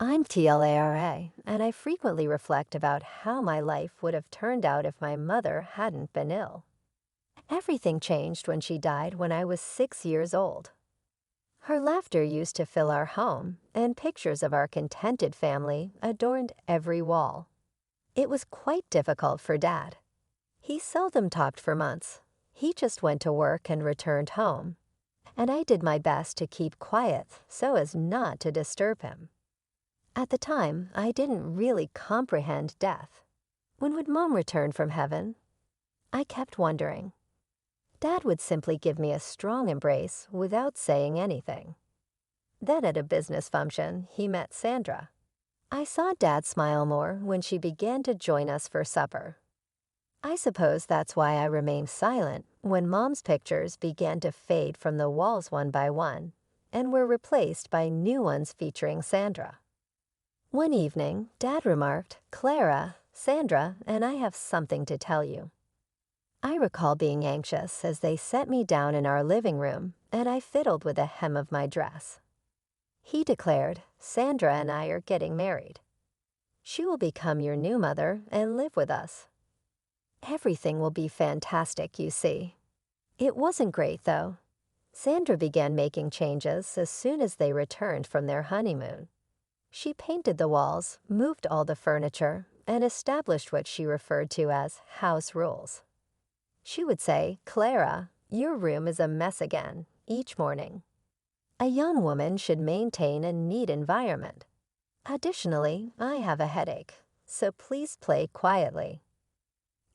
I'm TLARA, and I frequently reflect about how my life would have turned out if my mother hadn't been ill. Everything changed when she died when I was 6 years old. Her laughter used to fill our home, and pictures of our contented family adorned every wall. It was quite difficult for Dad. He seldom talked for months. He just went to work and returned home, and I did my best to keep quiet so as not to disturb him. At the time, I didn't really comprehend death. When would Mom return from heaven? I kept wondering. Dad would simply give me a strong embrace without saying anything. Then at a business function, he met Sandra. I saw Dad smile more when she began to join us for supper. I suppose that's why I remained silent when Mom's pictures began to fade from the walls one by one and were replaced by new ones featuring Sandra. One evening, Dad remarked, "Clara, Sandra, and I have something to tell you." I recall being anxious as they set me down in our living room, and I fiddled with the hem of my dress. He declared, "Sandra and I are getting married. She will become your new mother and live with us. Everything will be fantastic, you see." It wasn't great, though. Sandra began making changes as soon as they returned from their honeymoon. She painted the walls, moved all the furniture, and established what she referred to as house rules. She would say, "Clara, your room is a mess again," each morning. A young woman should maintain a neat environment. Additionally, I have a headache, so please play quietly.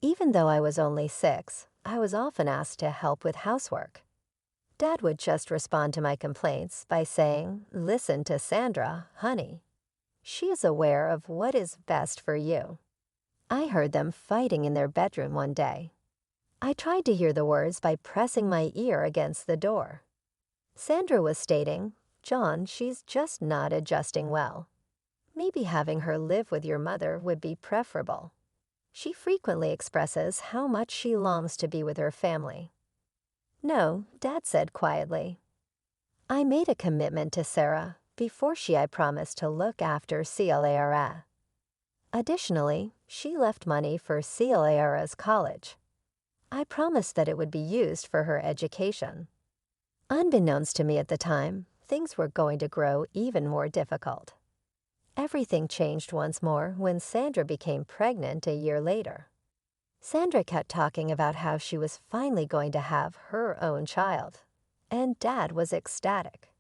Even though I was only 6, I was often asked to help with housework. Dad would just respond to my complaints by saying, "Listen to Sandra, honey. She is aware of what is best for you." I heard them fighting in their bedroom one day. I tried to hear the words by pressing my ear against the door. Sandra was stating, "John, she's just not adjusting well. Maybe having her live with your mother would be preferable. She frequently expresses how much she longs to be with her family." "No," Dad said quietly. I made a commitment to Sarah. Before I promised to look after CLARA. Additionally, she left money for CLARA's college. I promised that it would be used for her education. Unbeknownst to me at the time, things were going to grow even more difficult. Everything changed once more when Sandra became pregnant a year later. Sandra kept talking about how she was finally going to have her own child, and Dad was ecstatic.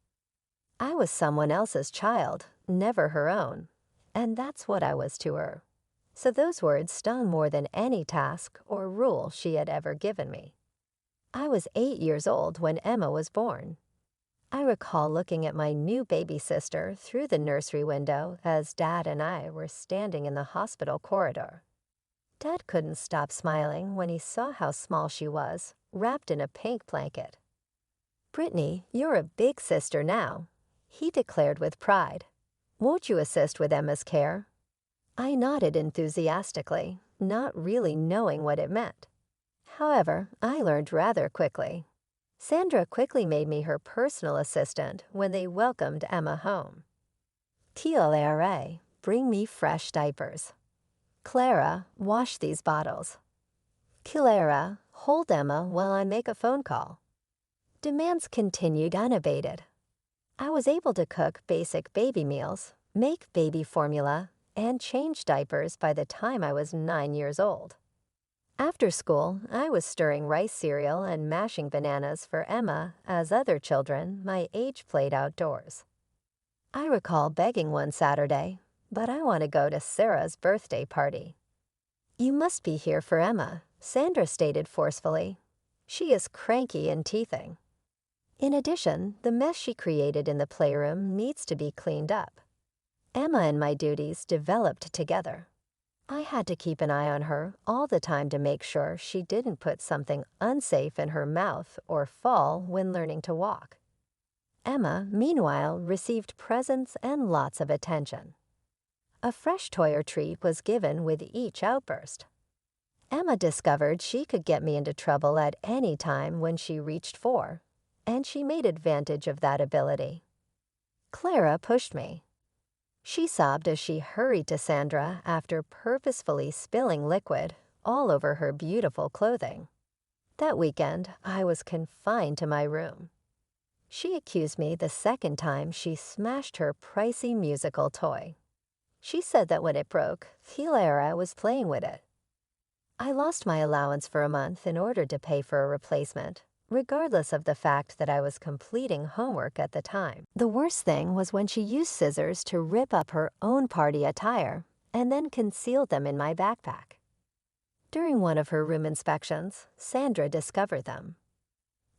I was someone else's child, never her own, and that's what I was to her. So those words stung more than any task or rule she had ever given me. I was 8 years old when Emma was born. I recall looking at my new baby sister through the nursery window as Dad and I were standing in the hospital corridor. Dad couldn't stop smiling when he saw how small she was, wrapped in a pink blanket. "Brittany, you're a big sister now," he declared with pride. "Won't you assist with Emma's care?" I nodded enthusiastically, not really knowing what it meant. However, I learned rather quickly. Sandra quickly made me her personal assistant when they welcomed Emma home. "TLARA, bring me fresh diapers. Clara, wash these bottles. Clara, hold Emma while I make a phone call." Demands continued unabated. I was able to cook basic baby meals, make baby formula, and change diapers by the time I was 9 years old. After school, I was stirring rice cereal and mashing bananas for Emma as other children my age played outdoors. I recall begging one Saturday, "But I want to go to Sarah's birthday party." "You must be here for Emma," Sandra stated forcefully. "She is cranky and teething." In addition, the mess she created in the playroom needs to be cleaned up. Emma and my duties developed together. I had to keep an eye on her all the time to make sure she didn't put something unsafe in her mouth or fall when learning to walk. Emma, meanwhile, received presents and lots of attention. A fresh toy or treat was given with each outburst. Emma discovered she could get me into trouble at any time when she reached 4, and she made advantage of that ability. Clara pushed me. She sobbed as she hurried to Sandra after purposefully spilling liquid all over her beautiful clothing. That weekend, I was confined to my room. She accused me the second time she smashed her pricey musical toy. She said that when it broke, Thilaera was playing with it. I lost my allowance for a month in order to pay for a replacement, regardless of the fact that I was completing homework at the time. The worst thing was when she used scissors to rip up her own party attire and then concealed them in my backpack. During one of her room inspections, Sandra discovered them.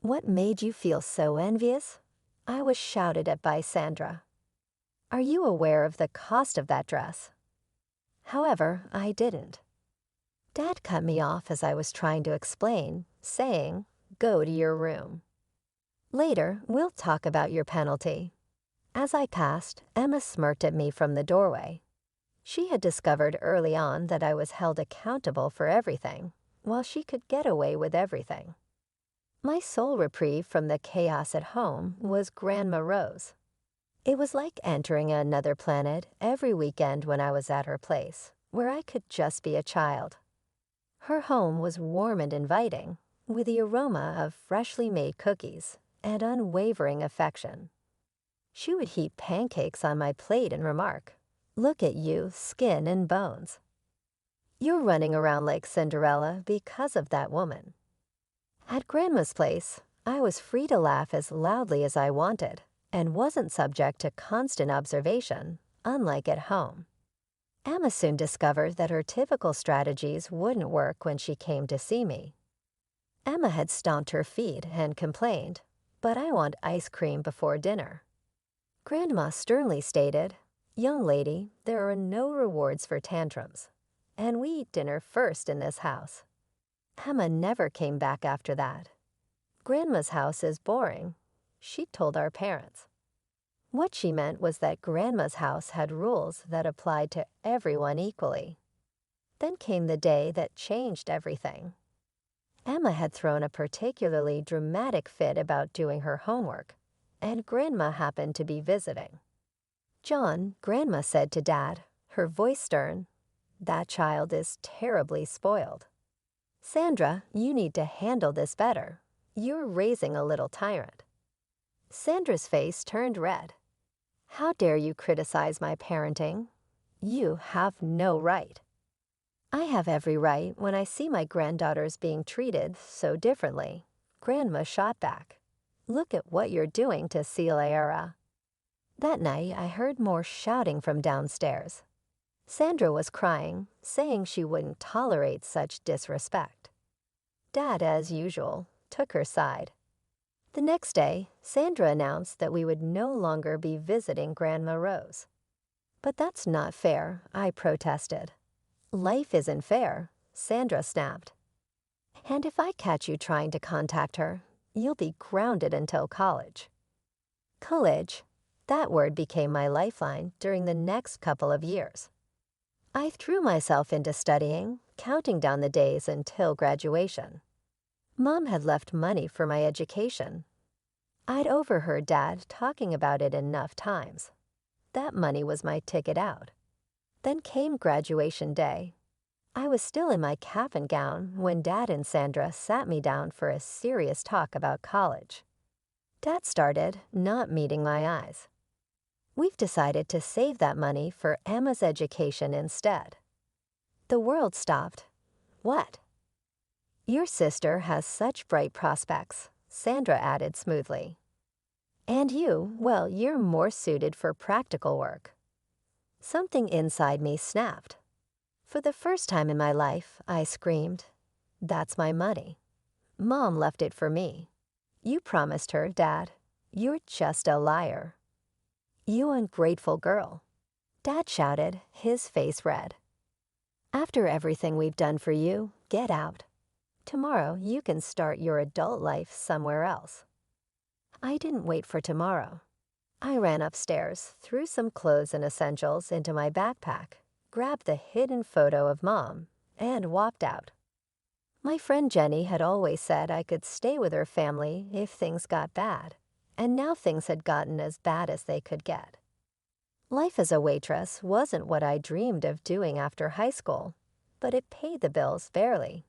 "What made you feel so envious?" I was shouted at by Sandra. "Are you aware of the cost of that dress?" However, I didn't. Dad cut me off as I was trying to explain, saying, "Go to your room. Later, we'll talk about your penalty." As I passed, Emma smirked at me from the doorway. She had discovered early on that I was held accountable for everything, while she could get away with everything. My sole reprieve from the chaos at home was Grandma Rose. It was like entering another planet every weekend when I was at her place, where I could just be a child. Her home was warm and inviting, with the aroma of freshly made cookies and unwavering affection. She would heap pancakes on my plate and remark, "Look at you, skin and bones. You're running around like Cinderella because of that woman." At Grandma's place, I was free to laugh as loudly as I wanted and wasn't subject to constant observation, unlike at home. Emma soon discovered that her typical strategies wouldn't work when she came to see me. Emma had stomped her feet and complained, "But I want ice cream before dinner." Grandma sternly stated, "Young lady, there are no rewards for tantrums, and we eat dinner first in this house." Emma never came back after that. "Grandma's house is boring," she told our parents. What she meant was that Grandma's house had rules that applied to everyone equally. Then came the day that changed everything. Emma had thrown a particularly dramatic fit about doing her homework, and Grandma happened to be visiting. "John," Grandma said to Dad, her voice stern, "that child is terribly spoiled. Sandra, you need to handle this better. You're raising a little tyrant." Sandra's face turned red. "How dare you criticize my parenting? You have no right." "I have every right when I see my granddaughters being treated so differently," Grandma shot back. "Look at what you're doing to Thilaera." That night, I heard more shouting from downstairs. Sandra was crying, saying she wouldn't tolerate such disrespect. Dad, as usual, took her side. The next day, Sandra announced that we would no longer be visiting Grandma Rose. "But that's not fair," I protested. "Life isn't fair," Sandra snapped. "And if I catch you trying to contact her, you'll be grounded until college." College, that word became my lifeline during the next couple of years. I threw myself into studying, counting down the days until graduation. Mom had left money for my education. I'd overheard Dad talking about it enough times. That money was my ticket out. Then came graduation day. I was still in my cap and gown when Dad and Sandra sat me down for a serious talk about college. Dad started, not meeting my eyes. "We've decided to save that money for Emma's education instead." The world stopped. "What?" "Your sister has such bright prospects," Sandra added smoothly. "And you, well, you're more suited for practical work." Something inside me snapped. For the first time in my life, I screamed, "That's my money. Mom left it for me. You promised her, Dad. You're just a liar." "You ungrateful girl." Dad shouted, his face red. "After everything we've done for you, get out. Tomorrow you can start your adult life somewhere else." I didn't wait for tomorrow. I ran upstairs, threw some clothes and essentials into my backpack, grabbed the hidden photo of Mom, and walked out. My friend Jenny had always said I could stay with her family if things got bad, and now things had gotten as bad as they could get. Life as a waitress wasn't what I dreamed of doing after high school, but it paid the bills fairly.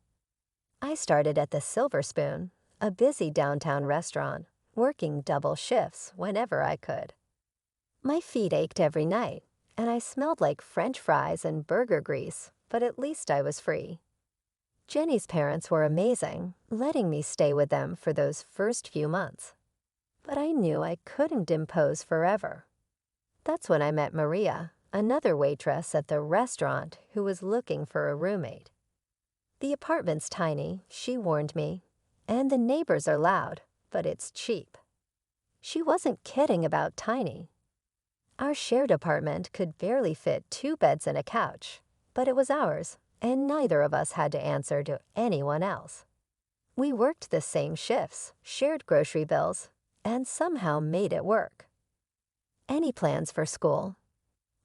I started at the Silver Spoon, a busy downtown restaurant, working double shifts whenever I could. My feet ached every night, and I smelled like French fries and burger grease, but at least I was free. Jenny's parents were amazing, letting me stay with them for those first few months. But I knew I couldn't impose forever. That's when I met Maria, another waitress at the restaurant who was looking for a roommate. The apartment's tiny, she warned me, and the neighbors are loud, but it's cheap. She wasn't kidding about tiny. Our shared apartment could barely fit 2 beds and a couch, but it was ours, and neither of us had to answer to anyone else. We worked the same shifts, shared grocery bills, and somehow made it work. Any plans for school?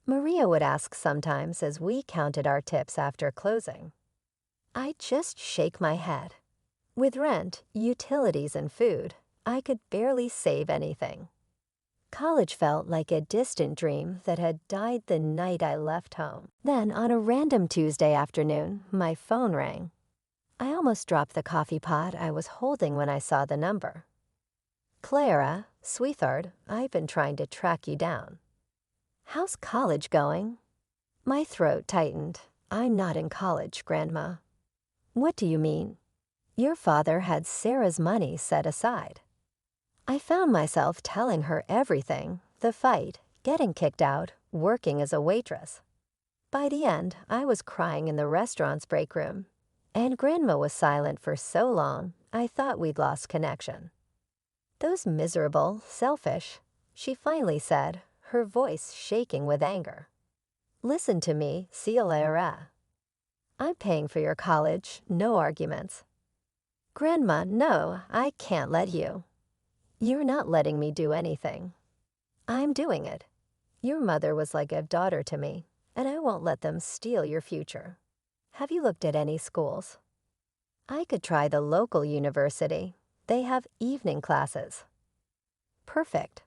Maria would ask sometimes as we counted our tips after closing. I'd just shake my head. With rent, utilities, and food, I could barely save anything. College felt like a distant dream that had died the night I left home. Then, on a random Tuesday afternoon, my phone rang. I almost dropped the coffee pot I was holding when I saw the number. Clara, sweetheart, I've been trying to track you down. How's college going? My throat tightened. I'm not in college, Grandma. What do you mean? Your father had Sarah's money set aside. I found myself telling her everything, the fight, getting kicked out, working as a waitress. By the end, I was crying in the restaurant's break room, and Grandma was silent for so long, I thought we'd lost connection. Those miserable, selfish, she finally said, her voice shaking with anger. Listen to me, Ciela. I'm paying for your college, no arguments. Grandma, no, I can't let you. You're not letting me do anything. I'm doing it. Your mother was like a daughter to me, and I won't let them steal your future. Have you looked at any schools? I could try the local university. They have evening classes. Perfect.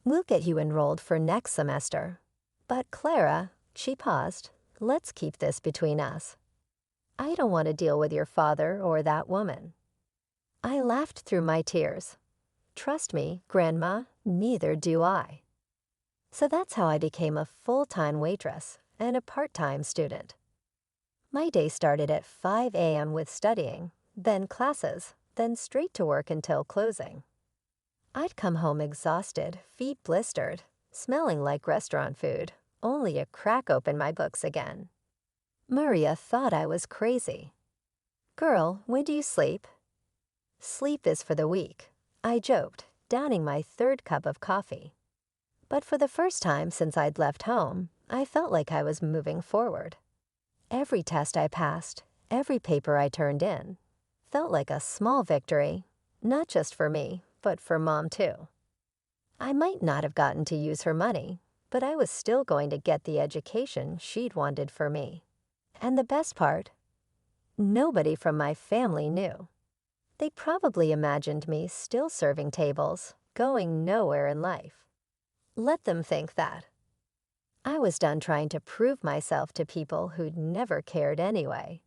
We'll get you enrolled for next semester. But Clara, she paused, let's keep this between us. I don't want to deal with your father or that woman. I laughed through my tears. Trust me, Grandma, neither do I. So that's how I became a full-time waitress and a part-time student. My day started at 5 a.m. with studying, then classes, then straight to work until closing. I'd come home exhausted, feet blistered, smelling like restaurant food, only to crack open my books again. Maria thought I was crazy. Girl, when do you sleep? Sleep is for the weak, I joked, downing my 3rd cup of coffee. But for the first time since I'd left home, I felt like I was moving forward. Every test I passed, every paper I turned in, felt like a small victory, not just for me, but for Mom too. I might not have gotten to use her money, but I was still going to get the education she'd wanted for me. And the best part, nobody from my family knew. They probably imagined me still serving tables, going nowhere in life. Let them think that. I was done trying to prove myself to people who'd never cared anyway.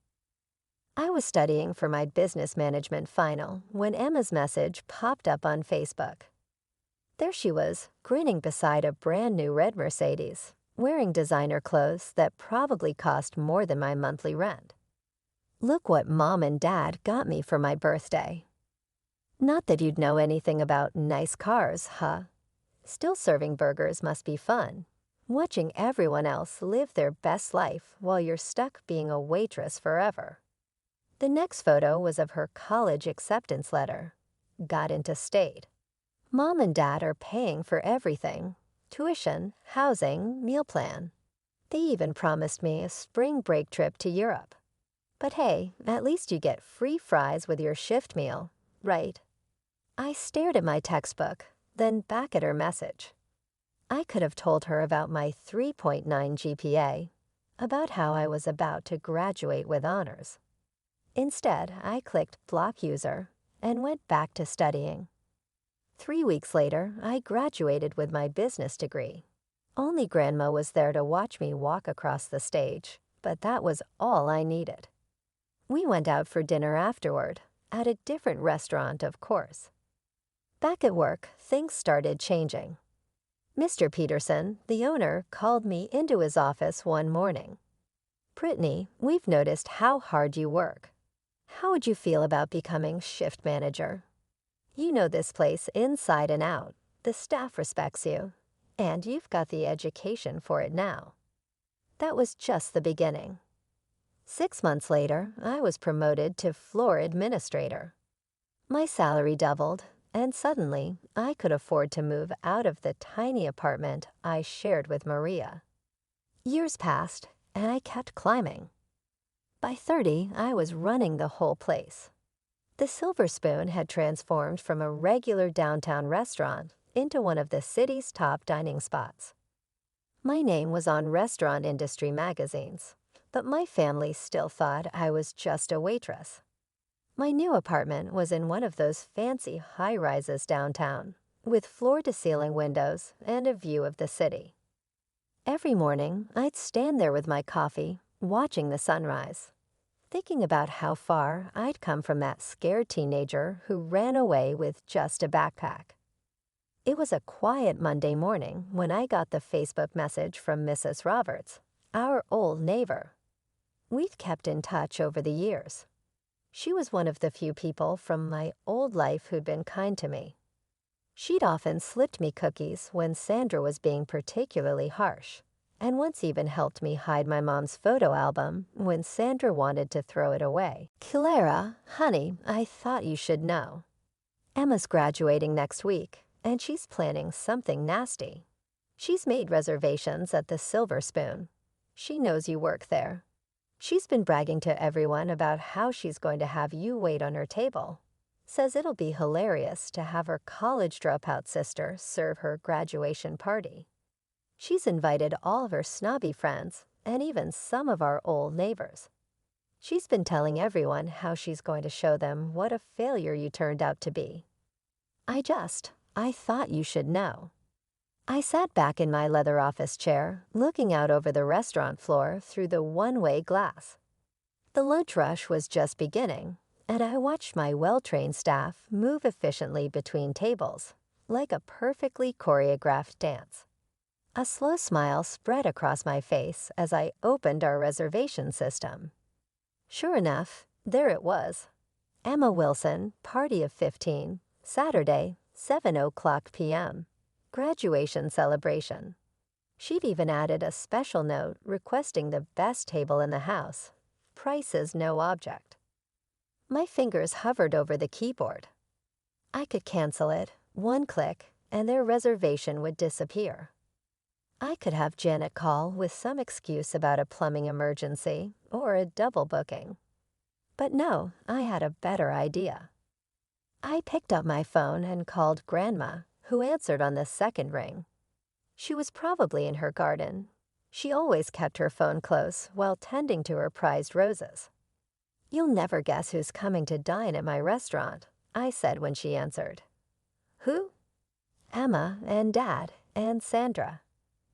I was studying for my business management final when Emma's message popped up on Facebook. There she was, grinning beside a brand new red Mercedes, wearing designer clothes that probably cost more than my monthly rent. Look what Mom and Dad got me for my birthday. Not that you'd know anything about nice cars, huh? Still serving burgers must be fun. Watching everyone else live their best life while you're stuck being a waitress forever. The next photo was of her college acceptance letter. Got into state. Mom and Dad are paying for everything. Tuition, housing, meal plan. They even promised me a spring break trip to Europe. But hey, at least you get free fries with your shift meal, right? I stared at my textbook, then back at her message. I could have told her about my 3.9 GPA, about how I was about to graduate with honors. Instead, I clicked block user and went back to studying. 3 weeks later, I graduated with my business degree. Only Grandma was there to watch me walk across the stage, but that was all I needed. We went out for dinner afterward, at a different restaurant, of course. Back at work, things started changing. Mr. Peterson, the owner, called me into his office one morning. "Brittany, we've noticed how hard you work. How would you feel about becoming shift manager? You know this place inside and out. The staff respects you, and you've got the education for it now." That was just the beginning. 6 months later, I was promoted to floor administrator. My salary doubled, and suddenly I could afford to move out of the tiny apartment I shared with Maria. Years passed, and I kept climbing. By 30, I was running the whole place. The Silver Spoon had transformed from a regular downtown restaurant into one of the city's top dining spots. My name was on restaurant industry magazines, but my family still thought I was just a waitress. My new apartment was in one of those fancy high-rises downtown, with floor-to-ceiling windows and a view of the city. Every morning, I'd stand there with my coffee, watching the sunrise, thinking about how far I'd come from that scared teenager who ran away with just a backpack. It was a quiet Monday morning when I got the Facebook message from Mrs. Roberts, our old neighbor. We've kept in touch over the years. She was one of the few people from my old life who'd been kind to me. She'd often slipped me cookies when Sandra was being particularly harsh, and once even helped me hide my mom's photo album when Sandra wanted to throw it away. "Clara, honey, I thought you should know. Emma's graduating next week, and she's planning something nasty. She's made reservations at the Silver Spoon. She knows you work there. She's been bragging to everyone about how she's going to have you wait on her table. Says it'll be hilarious to have her college dropout sister serve her graduation party. She's invited all of her snobby friends and even some of our old neighbors. She's been telling everyone how she's going to show them what a failure you turned out to be. I thought you should know." I sat back in my leather office chair, looking out over the restaurant floor through the one-way glass. The lunch rush was just beginning, and I watched my well-trained staff move efficiently between tables, like a perfectly choreographed dance. A slow smile spread across my face as I opened our reservation system. Sure enough, there it was. Emma Wilson, party of 15, Saturday, 7:00 p.m. Graduation celebration. She'd even added a special note requesting the best table in the house. Price is no object. My fingers hovered over the keyboard. I could cancel it, one click, and their reservation would disappear. I could have Janet call with some excuse about a plumbing emergency or a double booking. But no, I had a better idea. I picked up my phone and called Grandma, who answered on the second ring. She was probably in her garden. She always kept her phone close while tending to her prized roses. "You'll never guess who's coming to dine at my restaurant," I said when she answered. "Who?" "Emma and Dad and Sandra.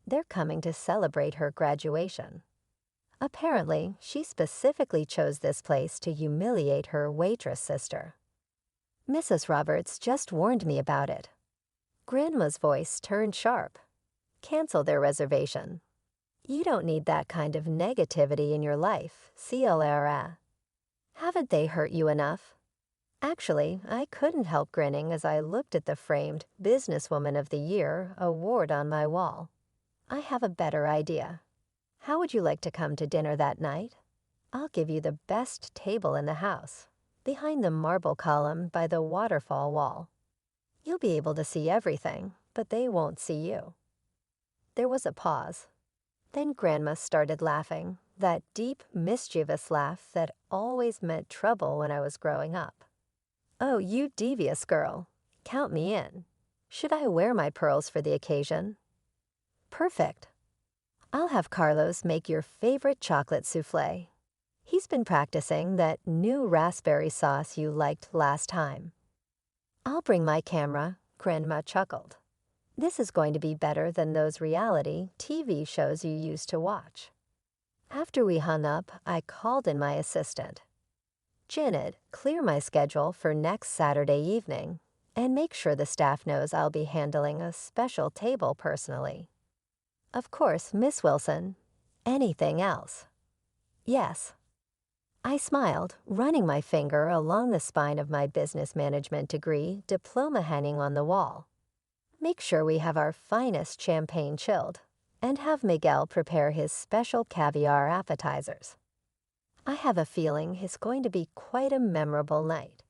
They're coming to celebrate her graduation. Apparently, she specifically chose this place to humiliate her waitress sister. Mrs. Roberts just warned me about it." Grandma's voice turned sharp. "Cancel their reservation. You don't need that kind of negativity in your life, Clara. Haven't they hurt you enough?" Actually, I couldn't help grinning as I looked at the framed Businesswoman of the Year award on my wall. "I have a better idea. How would you like to come to dinner that night? I'll give you the best table in the house, behind the marble column by the waterfall wall. You'll be able to see everything, but they won't see you." There was a pause. Then Grandma started laughing, that deep, mischievous laugh that always meant trouble when I was growing up. "Oh, you devious girl. Count me in. Should I wear my pearls for the occasion?" "Perfect. I'll have Carlos make your favorite chocolate souffle. He's been practicing that new raspberry sauce you liked last time." "I'll bring my camera," Grandma chuckled. This is going to be better than those reality TV shows you used to watch. After we hung up, I called in my assistant. Janet, clear my schedule for next Saturday evening and make sure the staff knows I'll be handling a special table personally. Of course, Miss Wilson. Anything else? Yes. I smiled, running my finger along the spine of my business management degree diploma hanging on the wall. Make sure we have our finest champagne chilled, and have Miguel prepare his special caviar appetizers. I have a feeling it's going to be quite a memorable night.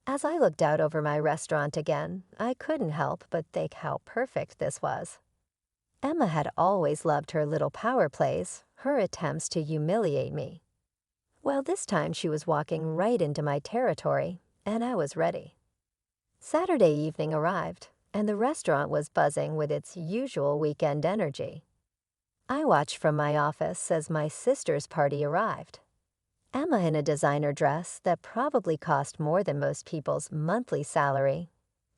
As I looked out over my restaurant again, I couldn't help but think how perfect this was. Emma had always loved her little power plays, her attempts to humiliate me. Well, this time she was walking right into my territory, and I was ready. Saturday evening arrived, and the restaurant was buzzing with its usual weekend energy. I watched from my office as my sister's party arrived. Emma in a designer dress that probably cost more than most people's monthly salary,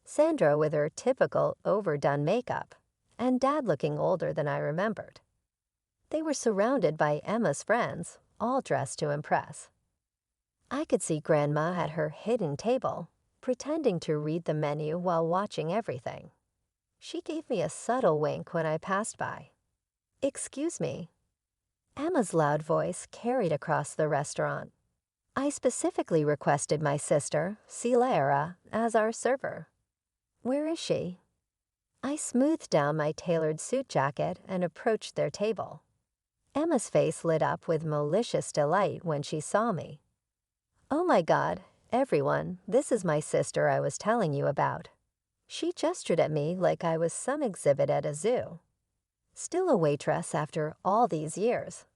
Sandra with her typical overdone makeup, and Dad looking older than I remembered. They were surrounded by Emma's friends, all dressed to impress. I could see Grandma at her hidden table, pretending to read the menu while watching everything. She gave me a subtle wink when I passed by. "Excuse me." Emma's loud voice carried across the restaurant. I specifically requested my sister, Cilara, as our server. Where is she? I smoothed down my tailored suit jacket and approached their table. Emma's face lit up with malicious delight when she saw me. "Oh my God, everyone, this is my sister I was telling you about." She gestured at me like I was some exhibit at a zoo. Still a waitress after all these years.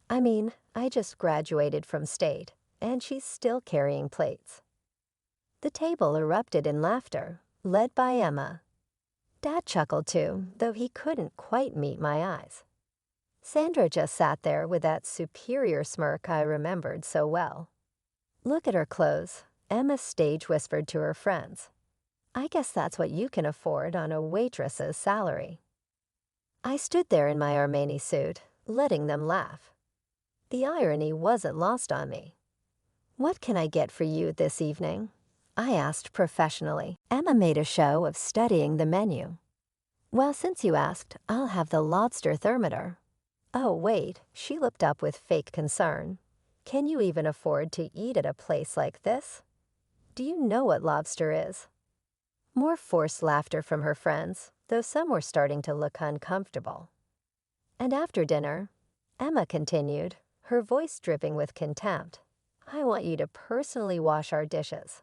I mean, I just graduated from state, and she's still carrying plates. The table erupted in laughter, led by Emma. Dad chuckled too, though he couldn't quite meet my eyes. Sandra just sat there with that superior smirk I remembered so well. "Look at her clothes," Emma stage whispered to her friends. "I guess that's what you can afford on a waitress's salary." I stood there in my Armani suit, letting them laugh. The irony wasn't lost on me. "What can I get for you this evening?" I asked professionally. Emma made a show of studying the menu. "Well, since you asked, I'll have the lobster thermidor." "Oh, wait," she looked up with fake concern. "Can you even afford to eat at a place like this? Do you know what lobster is?" More forced laughter from her friends, though some were starting to look uncomfortable. And after dinner, Emma continued, her voice dripping with contempt, "I want you to personally wash our dishes.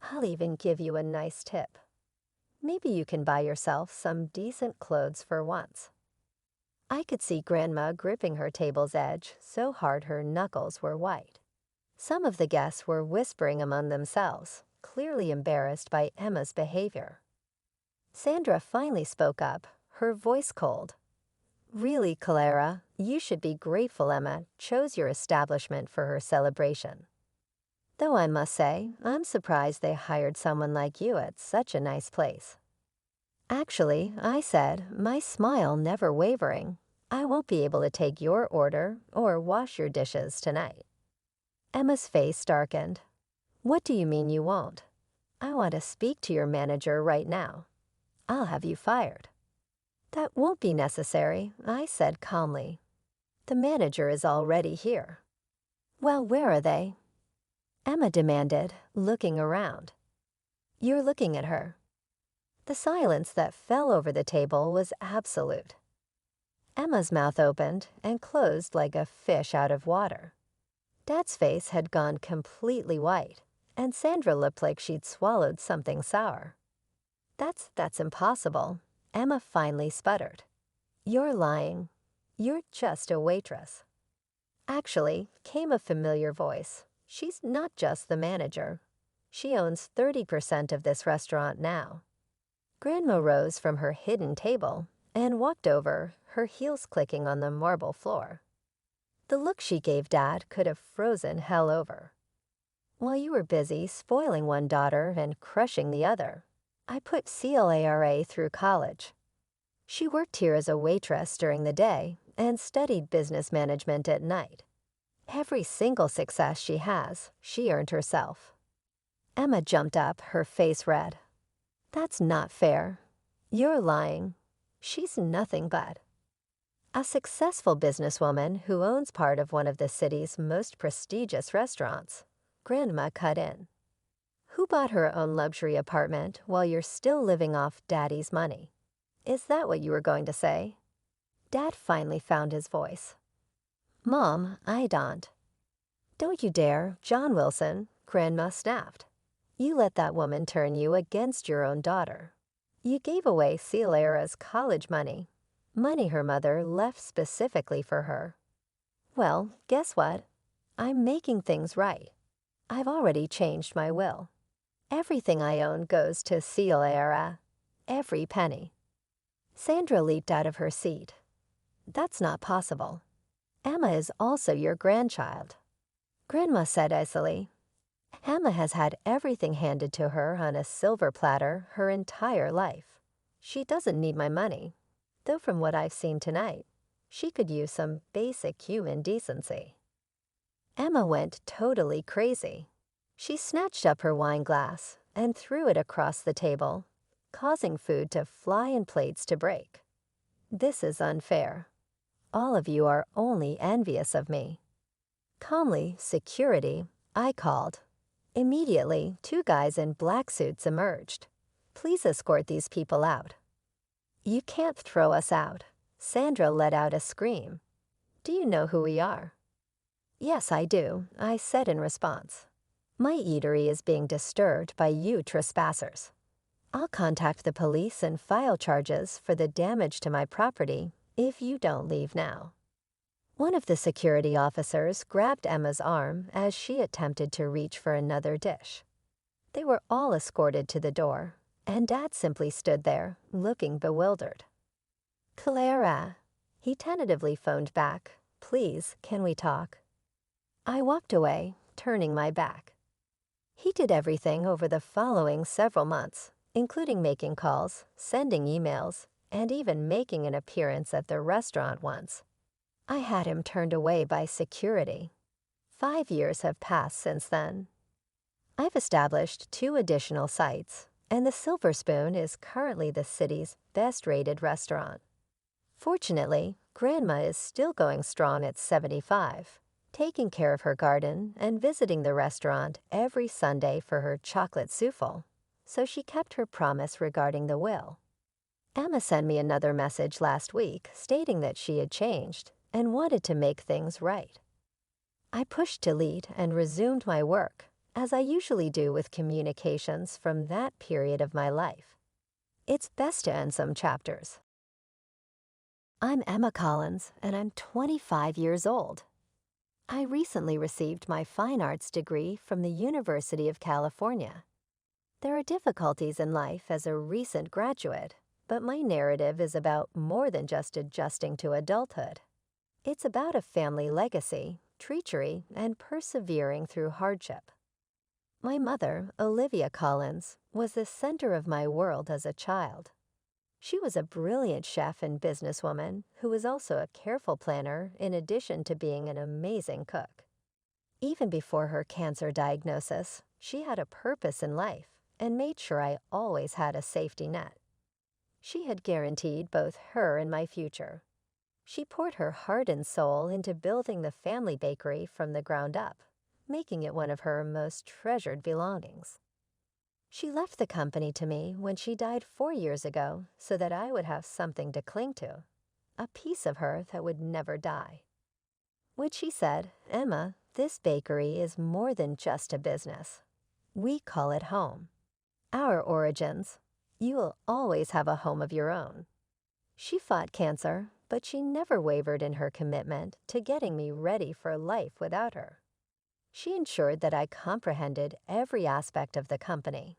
I'll even give you a nice tip. Maybe you can buy yourself some decent clothes for once." I could see Grandma gripping her table's edge so hard her knuckles were white. Some of the guests were whispering among themselves, clearly embarrassed by Emma's behavior. Sandra finally spoke up, her voice cold. "Really, Clara, you should be grateful Emma chose your establishment for her celebration. Though I must say, I'm surprised they hired someone like you at such a nice place." "Actually," I said, my smile never wavering, "I won't be able to take your order or wash your dishes tonight." Emma's face darkened. "What do you mean you won't? I want to speak to your manager right now. I'll have you fired." "That won't be necessary," I said calmly. "The manager is already here." "Well, where are they?" Emma demanded, looking around. "You're looking at her." The silence that fell over the table was absolute. Emma's mouth opened and closed like a fish out of water. Dad's face had gone completely white, and Sandra looked like she'd swallowed something sour. That's impossible," Emma finally sputtered. "You're lying. You're just a waitress." Actually, came a familiar voice. "She's not just the manager. She owns 30% of this restaurant now." Grandma rose from her hidden table and walked over, her heels clicking on the marble floor. The look she gave Dad could have frozen hell over. "While you were busy spoiling one daughter and crushing the other, I put CLARA through college. She worked here as a waitress during the day and studied business management at night. Every single success she has, she earned herself. Emma jumped up, her face red. That's not fair. You're lying. She's nothing but a successful businesswoman who owns part of one of the city's most prestigious restaurants. Grandma cut in. Who bought her own luxury apartment while you're still living off Daddy's money? Is that what you were going to say? Dad finally found his voice. Mom, I don't. Don't you dare, John Wilson, Grandma snapped. You let that woman turn you against your own daughter. You gave away Cielara's college money her mother left specifically for her. Well, guess what? I'm making things right. I've already changed my will. Everything I own goes to Cielara. Every penny. Sandra leaped out of her seat. That's not possible. Emma is also your grandchild. Grandma said icily. Emma has had everything handed to her on a silver platter her entire life. She doesn't need my money, though from what I've seen tonight, she could use some basic human decency. Emma went totally crazy. She snatched up her wine glass and threw it across the table, causing food to fly and plates to break. This is unfair. All of you are only envious of me. Calmly, security, I called. Immediately, 2 guys in black suits emerged. Please escort these people out. You can't throw us out. Sandra let out a scream. Do you know who we are? Yes, I do, I said in response. My eatery is being disturbed by you trespassers. I'll contact the police and file charges for the damage to my property if you don't leave now. One of the security officers grabbed Emma's arm as she attempted to reach for another dish. They were all escorted to the door, and Dad simply stood there, looking bewildered. Clara, he tentatively phoned back. Please, can we talk? I walked away, turning my back. He did everything over the following several months, including making calls, sending emails, and even making an appearance at the restaurant once. I had him turned away by security. 5 years have passed since then. I've established 2 additional sites, and the Silver Spoon is currently the city's best-rated restaurant. Fortunately, Grandma is still going strong at 75, taking care of her garden and visiting the restaurant every Sunday for her chocolate souffle, so she kept her promise regarding the will. Emma sent me another message last week stating that she had changed and wanted to make things right. I pushed delete and resumed my work, as I usually do with communications from that period of my life. It's best to end some chapters. I'm Emma Collins, and I'm 25 years old. I recently received my fine arts degree from the University of California. There are difficulties in life as a recent graduate, but my narrative is about more than just adjusting to adulthood. It's about a family legacy, treachery, and persevering through hardship. My mother, Olivia Collins, was the center of my world as a child. She was a brilliant chef and businesswoman who was also a careful planner in addition to being an amazing cook. Even before her cancer diagnosis, she had a purpose in life and made sure I always had a safety net. She had guaranteed both her and my future. She poured her heart and soul into building the family bakery from the ground up, making it one of her most treasured belongings. She left the company to me when she died 4 years ago so that I would have something to cling to, a piece of her that would never die. When she said, Emma, this bakery is more than just a business. We call it home. Our origins. You will always have a home of your own. She fought cancer, but she never wavered in her commitment to getting me ready for life without her. She ensured that I comprehended every aspect of the company,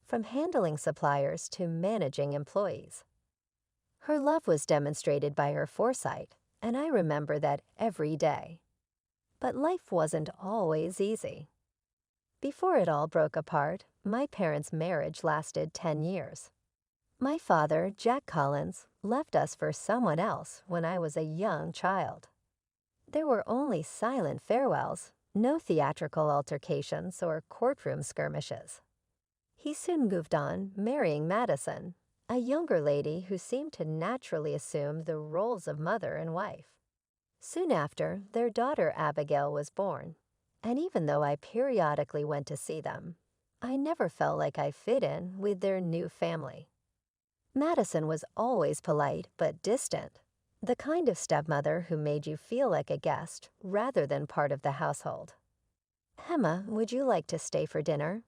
from handling suppliers to managing employees. Her love was demonstrated by her foresight, and I remember that every day. But life wasn't always easy. Before it all broke apart, my parents' marriage lasted 10 years. My father, Jack Collins, left us for someone else when I was a young child. There were only silent farewells, no theatrical altercations or courtroom skirmishes. He soon moved on, marrying Madison, a younger lady who seemed to naturally assume the roles of mother and wife. Soon after, their daughter Abigail was born, and even though I periodically went to see them, I never felt like I fit in with their new family. Madison was always polite but distant, the kind of stepmother who made you feel like a guest rather than part of the household. "Emma, would you like to stay for dinner?"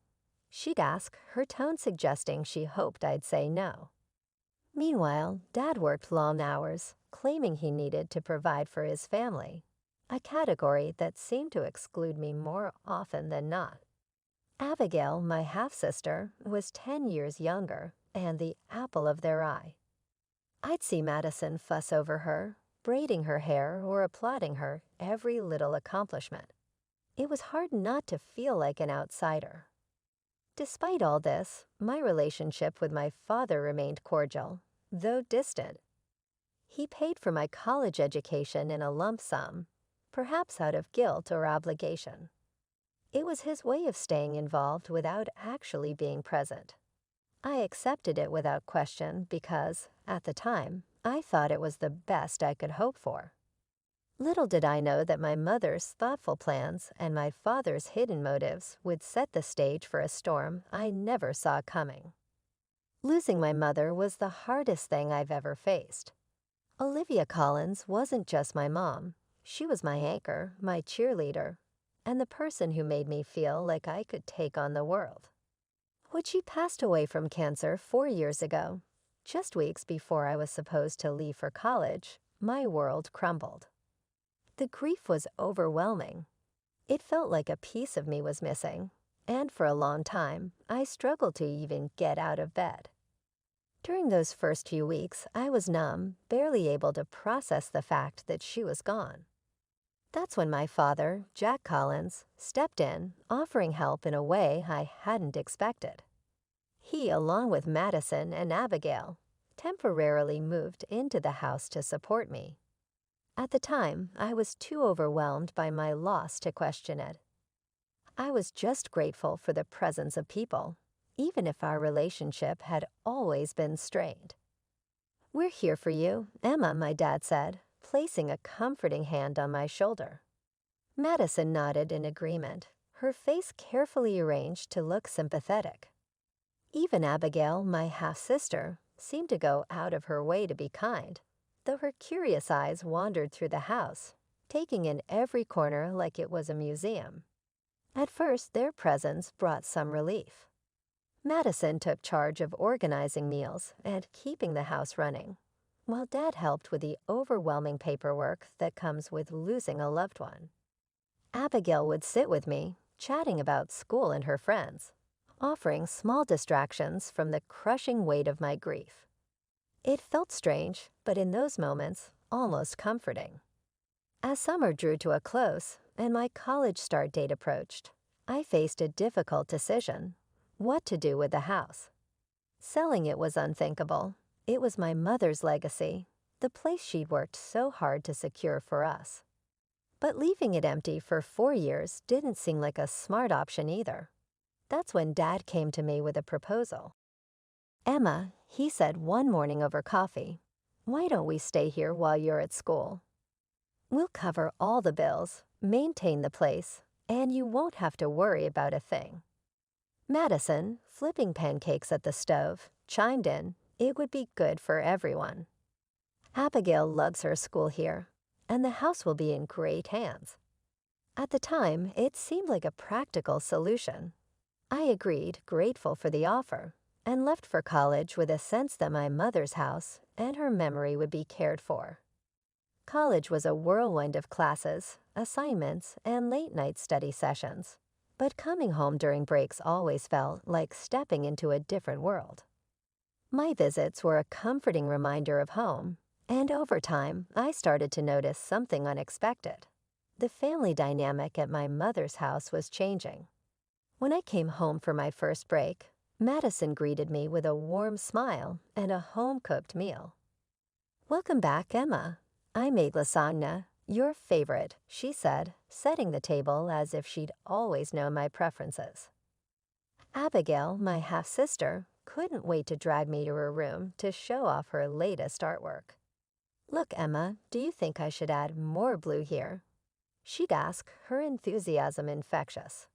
she'd ask, her tone suggesting she hoped I'd say no. Meanwhile, Dad worked long hours, claiming he needed to provide for his family, a category that seemed to exclude me more often than not. Abigail, my half-sister, was 10 years younger and the apple of their eye. I'd see Madison fuss over her, braiding her hair or applauding her every little accomplishment. It was hard not to feel like an outsider. Despite all this, my relationship with my father remained cordial, though distant. He paid for my college education in a lump sum, perhaps out of guilt or obligation. It was his way of staying involved without actually being present. I accepted it without question because, at the time, I thought it was the best I could hope for. Little did I know that my mother's thoughtful plans and my father's hidden motives would set the stage for a storm I never saw coming. Losing my mother was the hardest thing I've ever faced. Olivia Collins wasn't just my mom. She was my anchor, my cheerleader, and the person who made me feel like I could take on the world. When she passed away from cancer 4 years ago, just weeks before I was supposed to leave for college, my world crumbled. The grief was overwhelming. It felt like a piece of me was missing, and for a long time, I struggled to even get out of bed. During those first few weeks, I was numb, barely able to process the fact that she was gone. That's when my father, Jack Collins, stepped in, offering help in a way I hadn't expected. He, along with Madison and Abigail, temporarily moved into the house to support me. At the time, I was too overwhelmed by my loss to question it. I was just grateful for the presence of people, even if our relationship had always been strained. "We're here for you, Emma," my dad said, placing a comforting hand on my shoulder. Madison nodded in agreement, her face carefully arranged to look sympathetic. Even Abigail, my half-sister, seemed to go out of her way to be kind, though her curious eyes wandered through the house, taking in every corner like it was a museum. At first, their presence brought some relief. Madison took charge of organizing meals and keeping the house running, while Dad helped with the overwhelming paperwork that comes with losing a loved one. Abigail would sit with me, chatting about school and her friends, offering small distractions from the crushing weight of my grief. It felt strange, but in those moments, almost comforting. As summer drew to a close and my college start date approached, I faced a difficult decision: what to do with the house. Selling it was unthinkable. It was my mother's legacy, the place she'd worked so hard to secure for us. But leaving it empty for 4 years didn't seem like a smart option either. That's when Dad came to me with a proposal. "Emma," he said one morning over coffee, "why don't we stay here while you're at school? We'll cover all the bills, maintain the place, and you won't have to worry about a thing." Madison, flipping pancakes at the stove, chimed in it would be good for everyone. Abigail loves her school here, and the house will be in great hands. At the time, it seemed like a practical solution. I agreed, grateful for the offer, and left for college with a sense that my mother's house and her memory would be cared for. College was a whirlwind of classes, assignments, and late-night study sessions, but coming home during breaks always felt like stepping into a different world. My visits were a comforting reminder of home, and over time, I started to notice something unexpected. The family dynamic at my mother's house was changing. When I came home for my first break, Madison greeted me with a warm smile and a home-cooked meal. "Welcome back, Emma. I made lasagna, your favorite," she said, setting the table as if she'd always known my preferences. Abigail, my half-sister, couldn't wait to drag me to her room to show off her latest artwork. "Look, Emma, do you think I should add more blue here?" she'd ask, her enthusiasm infectious.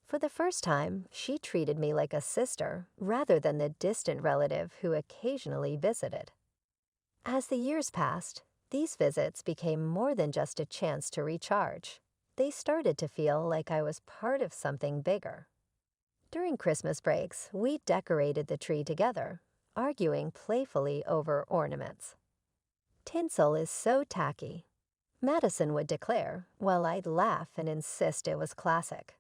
For the first time, she treated me like a sister rather than the distant relative who occasionally visited. As the years passed, these visits became more than just a chance to recharge. They started to feel like I was part of something bigger. During Christmas breaks, we decorated the tree together, arguing playfully over ornaments. "Tinsel is so tacky," Madison would declare, while I'd laugh and insist it was classic.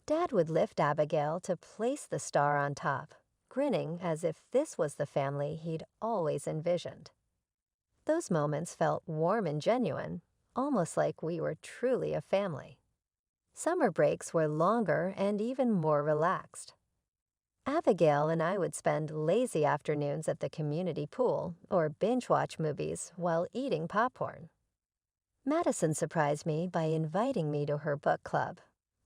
Dad would lift Abigail to place the star on top, grinning as if this was the family he'd always envisioned. Those moments felt warm and genuine, almost like we were truly a family. Summer breaks were longer and even more relaxed. Abigail and I would spend lazy afternoons at the community pool or binge-watch movies while eating popcorn. Madison surprised me by inviting me to her book club,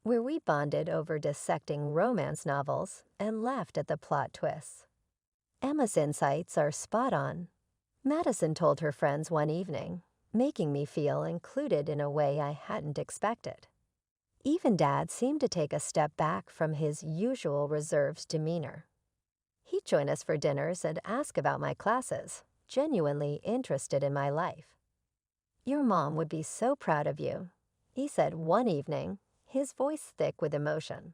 where we bonded over dissecting romance novels and laughed at the plot twists. Emma's insights are spot on, Madison told her friends one evening, making me feel included in a way I hadn't expected. Even Dad seemed to take a step back from his usual reserved demeanor. He'd join us for dinners and ask about my classes, genuinely interested in my life. "Your mom would be so proud of you," he said one evening, his voice thick with emotion.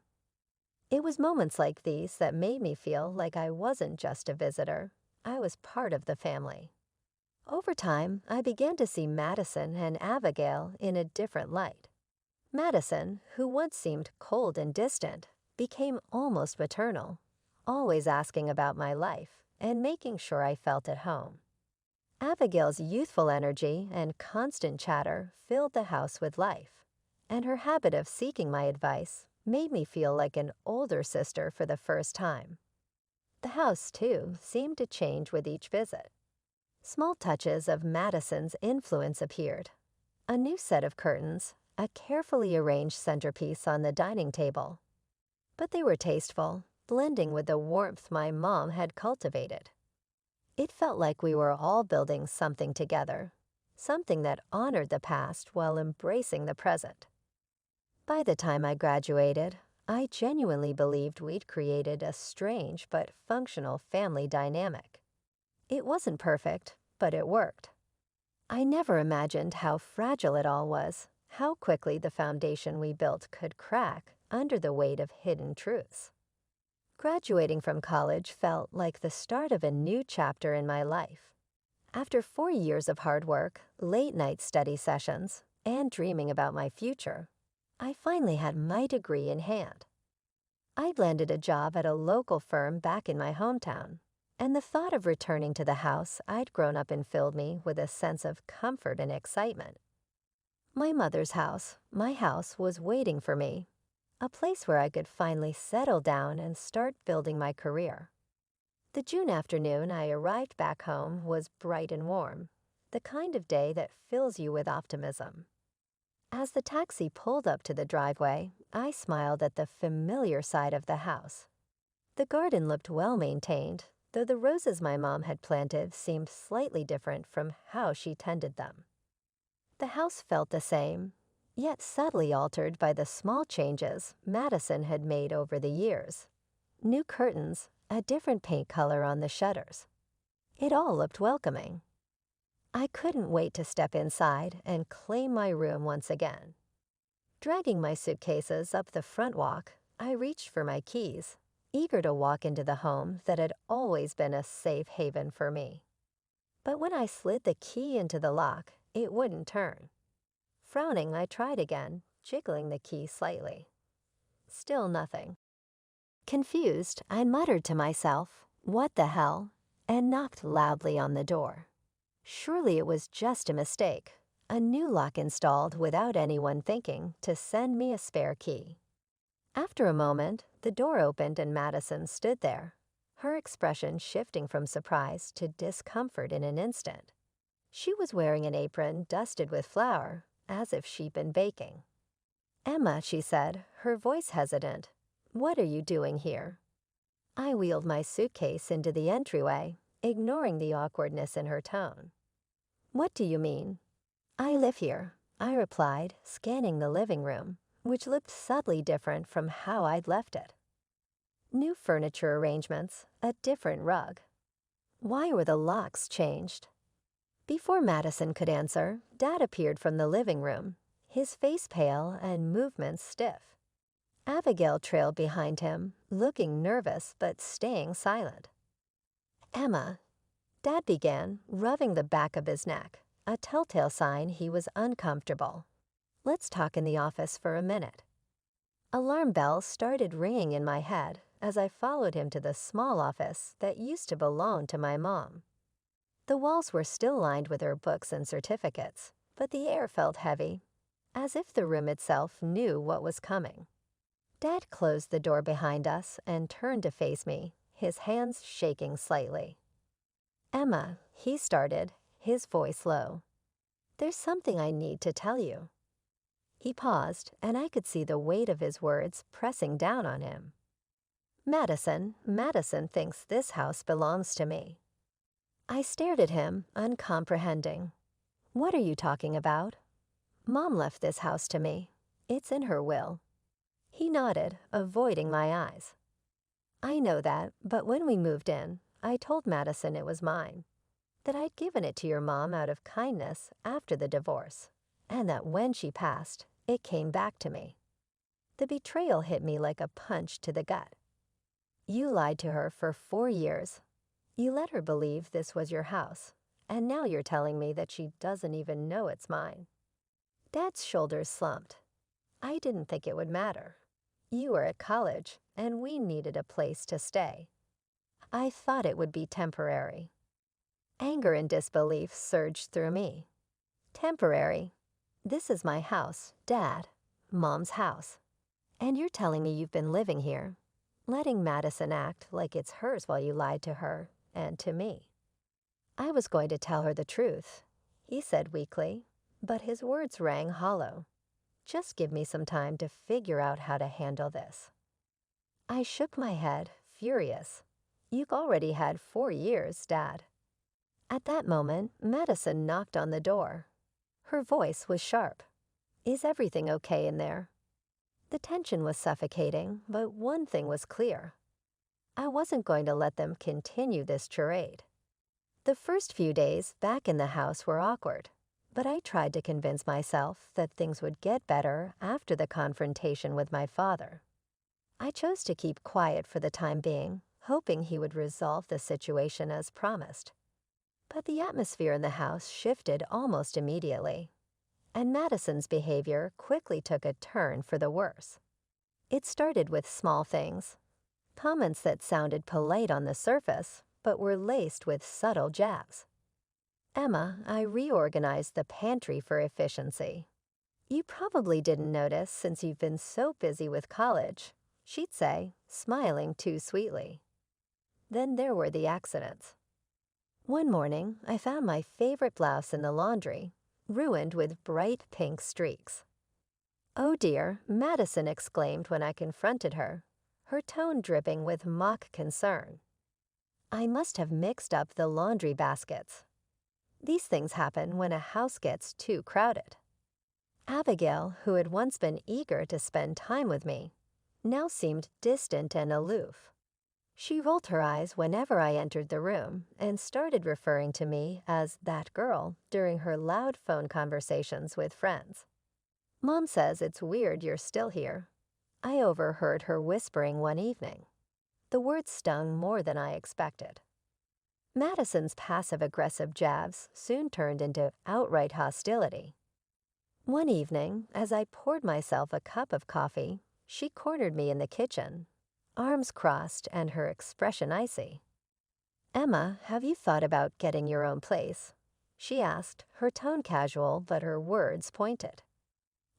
It was moments like these that made me feel like I wasn't just a visitor, I was part of the family. Over time, I began to see Madison and Abigail in a different light. Madison, who once seemed cold and distant, became almost maternal, always asking about my life and making sure I felt at home. Abigail's youthful energy and constant chatter filled the house with life, and her habit of seeking my advice made me feel like an older sister for the first time. The house, too, seemed to change with each visit. Small touches of Madison's influence appeared. A new set of curtains, a carefully arranged centerpiece on the dining table. But they were tasteful, blending with the warmth my mom had cultivated. It felt like we were all building something together, something that honored the past while embracing the present. By the time I graduated, I genuinely believed we'd created a strange but functional family dynamic. It wasn't perfect, but it worked. I never imagined how fragile it all was, how quickly the foundation we built could crack under the weight of hidden truths. Graduating from college felt like the start of a new chapter in my life. After 4 years of hard work, late-night study sessions, and dreaming about my future, I finally had my degree in hand. I'd landed a job at a local firm back in my hometown, and the thought of returning to the house I'd grown up in filled me with a sense of comfort and excitement. My mother's house, my house, was waiting for me, a place where I could finally settle down and start building my career. The June afternoon I arrived back home was bright and warm, the kind of day that fills you with optimism. As the taxi pulled up to the driveway, I smiled at the familiar side of the house. The garden looked well-maintained, though the roses my mom had planted seemed slightly different from how she tended them. The house felt the same, yet subtly altered by the small changes Madison had made over the years. New curtains, a different paint color on the shutters. It all looked welcoming. I couldn't wait to step inside and claim my room once again. Dragging my suitcases up the front walk, I reached for my keys, eager to walk into the home that had always been a safe haven for me. But when I slid the key into the lock, it wouldn't turn. Frowning, I tried again, jiggling the key slightly. Still nothing. Confused, I muttered to myself, "What the hell?" and knocked loudly on the door. Surely it was just a mistake, a new lock installed without anyone thinking to send me a spare key. After a moment, the door opened and Madison stood there, her expression shifting from surprise to discomfort in an instant. She was wearing an apron dusted with flour, as if she'd been baking. "Emma," she said, her voice hesitant, "what are you doing here?" I wheeled my suitcase into the entryway, ignoring the awkwardness in her tone. "What do you mean?" "I live here," I replied, scanning the living room, which looked subtly different from how I'd left it. New furniture arrangements, a different rug. Why were the locks changed? Before Madison could answer, Dad appeared from the living room, his face pale and movements stiff. Abigail trailed behind him, looking nervous but staying silent. "Emma," Dad began, rubbing the back of his neck, a telltale sign he was uncomfortable. "Let's talk in the office for a minute." Alarm bells started ringing in my head as I followed him to the small office that used to belong to my mom. The walls were still lined with her books and certificates, but the air felt heavy, as if the room itself knew what was coming. Dad closed the door behind us and turned to face me, his hands shaking slightly. "Emma," he started, his voice low. "There's something I need to tell you." He paused, and I could see the weight of his words pressing down on him. Madison thinks this house belongs to me." I stared at him, uncomprehending. "What are you talking about?" "Mom left this house to me. It's in her will." He nodded, avoiding my eyes. "I know that, but when we moved in, I told Madison it was mine, that I'd given it to your mom out of kindness after the divorce, and that when she passed, it came back to me." The betrayal hit me like a punch to the gut. "You lied to her for 4 years. You let her believe this was your house, and now you're telling me that she doesn't even know it's mine." Dad's shoulders slumped. "I didn't think it would matter. You were at college, and we needed a place to stay. I thought it would be temporary." Anger and disbelief surged through me. "Temporary? This is my house, Dad, Mom's house. And you're telling me you've been living here, letting Madison act like it's hers while you lied to her and to me." "I was going to tell her the truth," he said weakly, but his words rang hollow. "Just give me some time to figure out how to handle this." I shook my head, furious. "You've already had 4 years, Dad." At that moment, Madison knocked on the door. Her voice was sharp. "Is everything okay in there?" The tension was suffocating, but one thing was clear. I wasn't going to let them continue this charade. The first few days back in the house were awkward, but I tried to convince myself that things would get better after the confrontation with my father. I chose to keep quiet for the time being, hoping he would resolve the situation as promised. But the atmosphere in the house shifted almost immediately, and Madison's behavior quickly took a turn for the worse. It started with small things, comments that sounded polite on the surface, but were laced with subtle jabs. "Emma, I reorganized the pantry for efficiency. You probably didn't notice since you've been so busy with college," she'd say, smiling too sweetly. Then there were the accidents. One morning, I found my favorite blouse in the laundry, ruined with bright pink streaks. "Oh dear," Madison exclaimed when I confronted her, her tone dripping with mock concern. I must have mixed up the laundry baskets. These things happen when a house gets too crowded. Abigail, who had once been eager to spend time with me, now seemed distant and aloof. She rolled her eyes whenever I entered the room and started referring to me as "that girl" during her loud phone conversations with friends. "Mom says it's weird you're still here." I overheard her whispering one evening. The words stung more than I expected. Madison's passive-aggressive jabs soon turned into outright hostility. One evening, as I poured myself a cup of coffee, she cornered me in the kitchen, arms crossed and her expression icy. "Emma, have you thought about getting your own place?" she asked, her tone casual but her words pointed.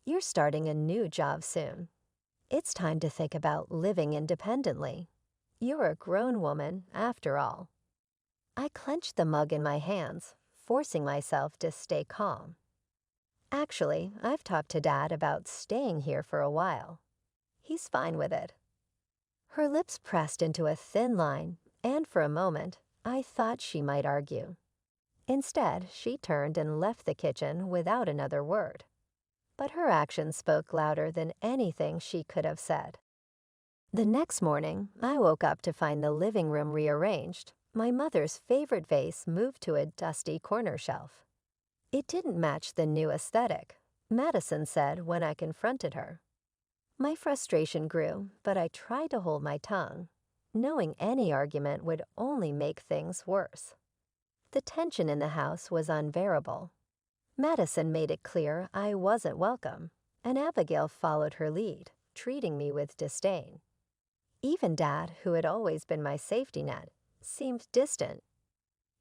"You're starting a new job soon. It's time to think about living independently. You're a grown woman, after all. I clenched the mug in my hands, forcing myself to stay calm. Actually, I've talked to Dad about staying here for a while. He's fine with it. Her lips pressed into a thin line, and for a moment, I thought she might argue. Instead, she turned and left the kitchen without another word. But her actions spoke louder than anything she could have said. The next morning, I woke up to find the living room rearranged, my mother's favorite vase moved to a dusty corner shelf. It didn't match the new aesthetic, Madison said when I confronted her. My frustration grew, but I tried to hold my tongue, knowing any argument would only make things worse. The tension in the house was unbearable. Madison made it clear I wasn't welcome, and Abigail followed her lead, treating me with disdain. Even Dad, who had always been my safety net, seemed distant.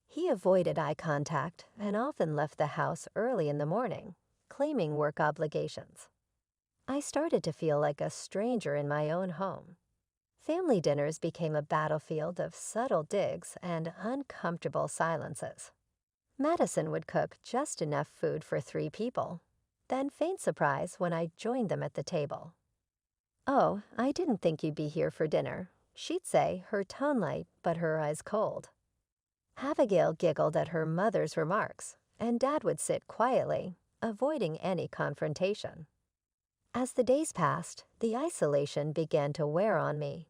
He avoided eye contact and often left the house early in the morning, claiming work obligations. I started to feel like a stranger in my own home. Family dinners became a battlefield of subtle digs and uncomfortable silences. Madison would cook just enough food for 3 people, then feign surprise when I joined them at the table. "Oh, I didn't think you'd be here for dinner," she'd say, her tone light but her eyes cold. Abigail giggled at her mother's remarks, and Dad would sit quietly, avoiding any confrontation. As the days passed, the isolation began to wear on me.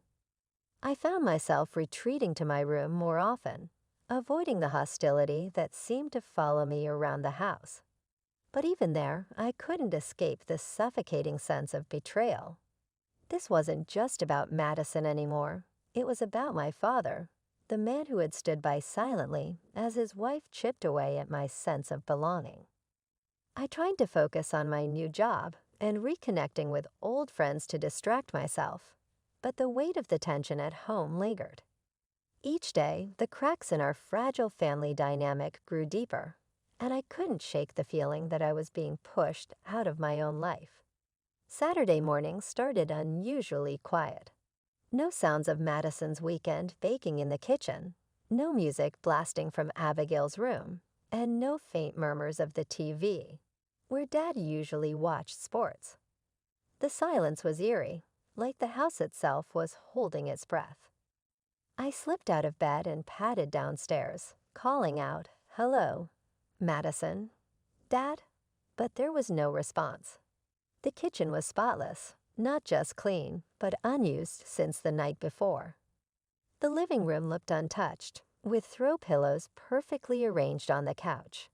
I found myself retreating to my room more often, avoiding the hostility that seemed to follow me around the house. But even there, I couldn't escape the suffocating sense of betrayal. This wasn't just about Madison anymore. It was about my father, the man who had stood by silently as his wife chipped away at my sense of belonging. I tried to focus on my new job and reconnecting with old friends to distract myself, but the weight of the tension at home lingered. Each day, the cracks in our fragile family dynamic grew deeper, and I couldn't shake the feeling that I was being pushed out of my own life. Saturday morning started unusually quiet. No sounds of Madison's weekend baking in the kitchen, no music blasting from Abigail's room, and no faint murmurs of the TV, where Dad usually watched sports. The silence was eerie, like the house itself was holding its breath. I slipped out of bed and padded downstairs, calling out, "Hello, Madison, Dad?" But there was no response. The kitchen was spotless, not just clean, but unused since the night before. The living room looked untouched, with throw pillows perfectly arranged on the couch.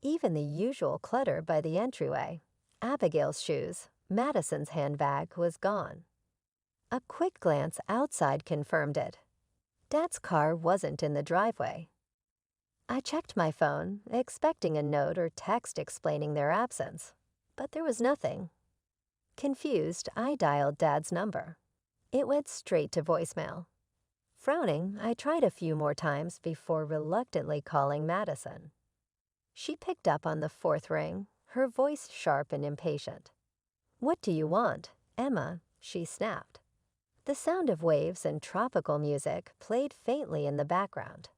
Even the usual clutter by the entryway, Abigail's shoes, Madison's handbag, was gone. A quick glance outside confirmed it. Dad's car wasn't in the driveway. I checked my phone, expecting a note or text explaining their absence, but there was nothing. Confused, I dialed Dad's number. It went straight to voicemail. Frowning, I tried a few more times before reluctantly calling Madison. She picked up on the 4th ring, her voice sharp and impatient. "What do you want, Emma?" she snapped. The sound of waves and tropical music played faintly in the background.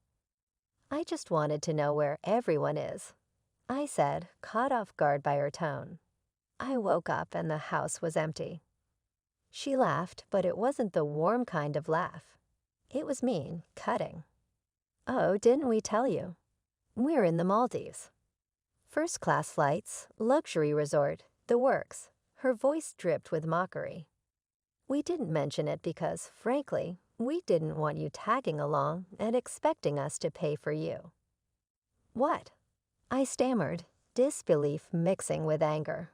"I just wanted to know where everyone is," I said, caught off guard by her tone. I woke up and the house was empty. She laughed, but it wasn't the warm kind of laugh. It was mean, cutting. "Oh, didn't we tell you? We're in the Maldives. First-class flights, luxury resort, the works." Her voice dripped with mockery. "We didn't mention it because, frankly, we didn't want you tagging along and expecting us to pay for you." "What?" I stammered, disbelief mixing with anger.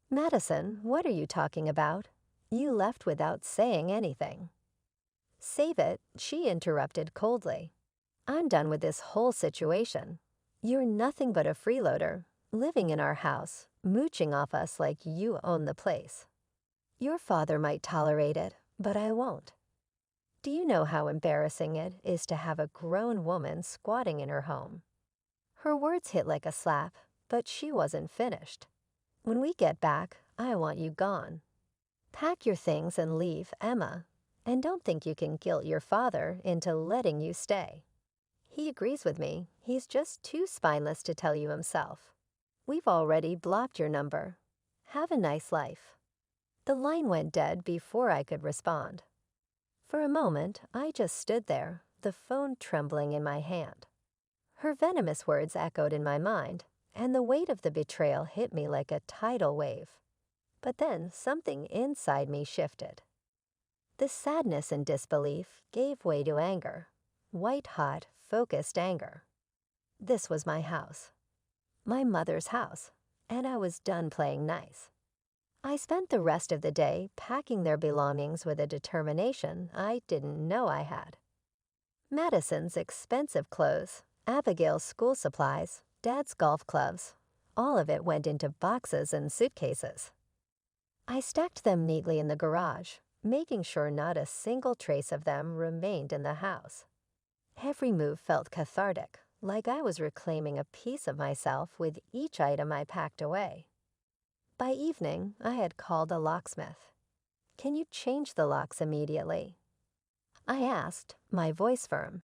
"Madison, what are you talking about? You left without saying anything." "Save it," she interrupted coldly. "I'm done with this whole situation. You're nothing but a freeloader, living in our house, mooching off us like you own the place. Your father might tolerate it, but I won't. Do you know how embarrassing it is to have a grown woman squatting in her home?" Her words hit like a slap, but she wasn't finished. "When we get back, I want you gone." Pack your things and leave, Emma. And don't think you can guilt your father into letting you stay. He agrees with me. He's just too spineless to tell you himself. We've already blocked your number. Have a nice life." The line went dead before I could respond. For a moment, I just stood there, the phone trembling in my hand. Her venomous words echoed in my mind, and the weight of the betrayal hit me like a tidal wave. But then something inside me shifted. The sadness and disbelief gave way to anger. White-hot, focused anger. This was my house. My mother's house, and I was done playing nice. I spent the rest of the day packing their belongings with a determination I didn't know I had. Madison's expensive clothes, Abigail's school supplies, Dad's golf clubs, all of it went into boxes and suitcases. I stacked them neatly in the garage, making sure not a single trace of them remained in the house. Every move felt cathartic, like I was reclaiming a piece of myself with each item I packed away. By evening, I had called a locksmith. "Can you change the locks immediately?" I asked, my voice firm.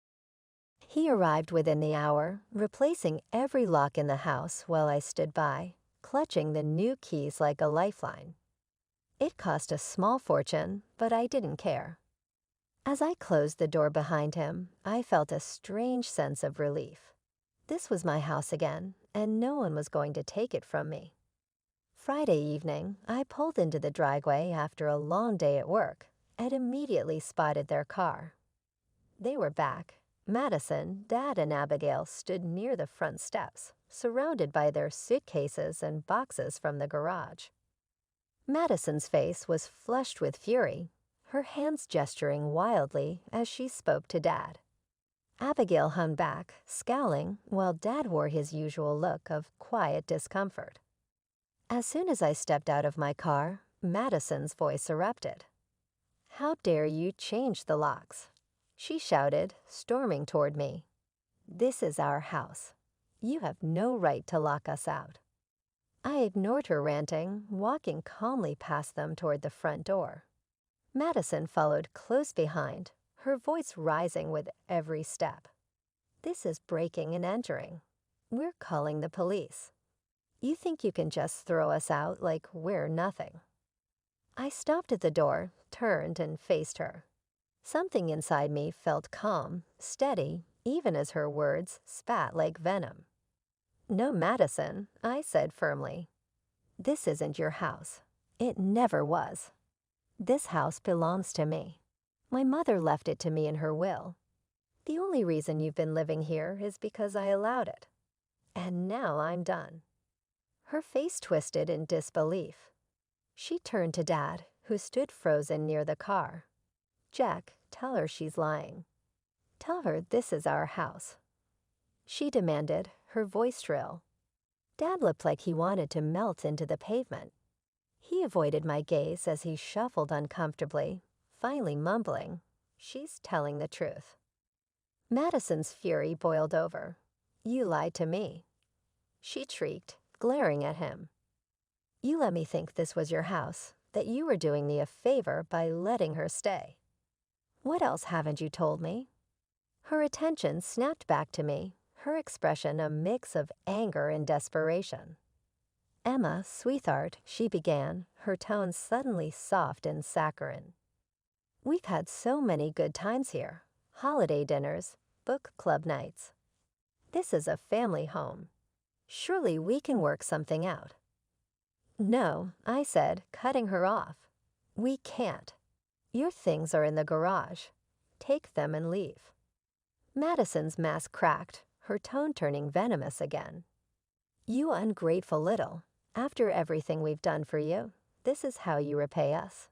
He arrived within the hour, replacing every lock in the house while I stood by, clutching the new keys like a lifeline. It cost a small fortune, but I didn't care. As I closed the door behind him, I felt a strange sense of relief. This was my house again, and no one was going to take it from me. Friday evening, I pulled into the driveway after a long day at work and immediately spotted their car. They were back. Madison, Dad, and Abigail stood near the front steps, surrounded by their suitcases and boxes from the garage. Madison's face was flushed with fury, her hands gesturing wildly as she spoke to Dad. Abigail hung back, scowling, while Dad wore his usual look of quiet discomfort. As soon as I stepped out of my car, Madison's voice erupted. "How dare you change the locks?" she shouted, storming toward me. "This is our house. You have no right to lock us out." I ignored her ranting, walking calmly past them toward the front door. Madison followed close behind, her voice rising with every step. "This is breaking and entering. We're calling the police. You think you can just throw us out like we're nothing." I stopped at the door, turned, and faced her. Something inside me felt calm, steady, even as her words spat like venom. "No, Madison," I said firmly. "This isn't your house. It never was. This house belongs to me. My mother left it to me in her will. The only reason you've been living here is because I allowed it. And now I'm done." Her face twisted in disbelief. She turned to Dad, who stood frozen near the car. "Jack, tell her she's lying. Tell her this is our house," she demanded, her voice shrill. Dad looked like he wanted to melt into the pavement. He avoided my gaze as he shuffled uncomfortably, finally mumbling, "She's telling the truth." Madison's fury boiled over. "You lied to me," she shrieked, glaring at him. "You let me think this was your house, that you were doing me a favor by letting her stay. What else haven't you told me?" Her attention snapped back to me, her expression a mix of anger and desperation. "Emma, sweetheart," she began, her tone suddenly soft and saccharine. "We've had so many good times here. Holiday dinners, book club nights. This is a family home. Surely we can work something out." "No," I said, cutting her off. "We can't. Your things are in the garage. Take them and leave." Madison's mask cracked, her tone turning venomous again. "You ungrateful little. After everything we've done for you, this is how you repay us.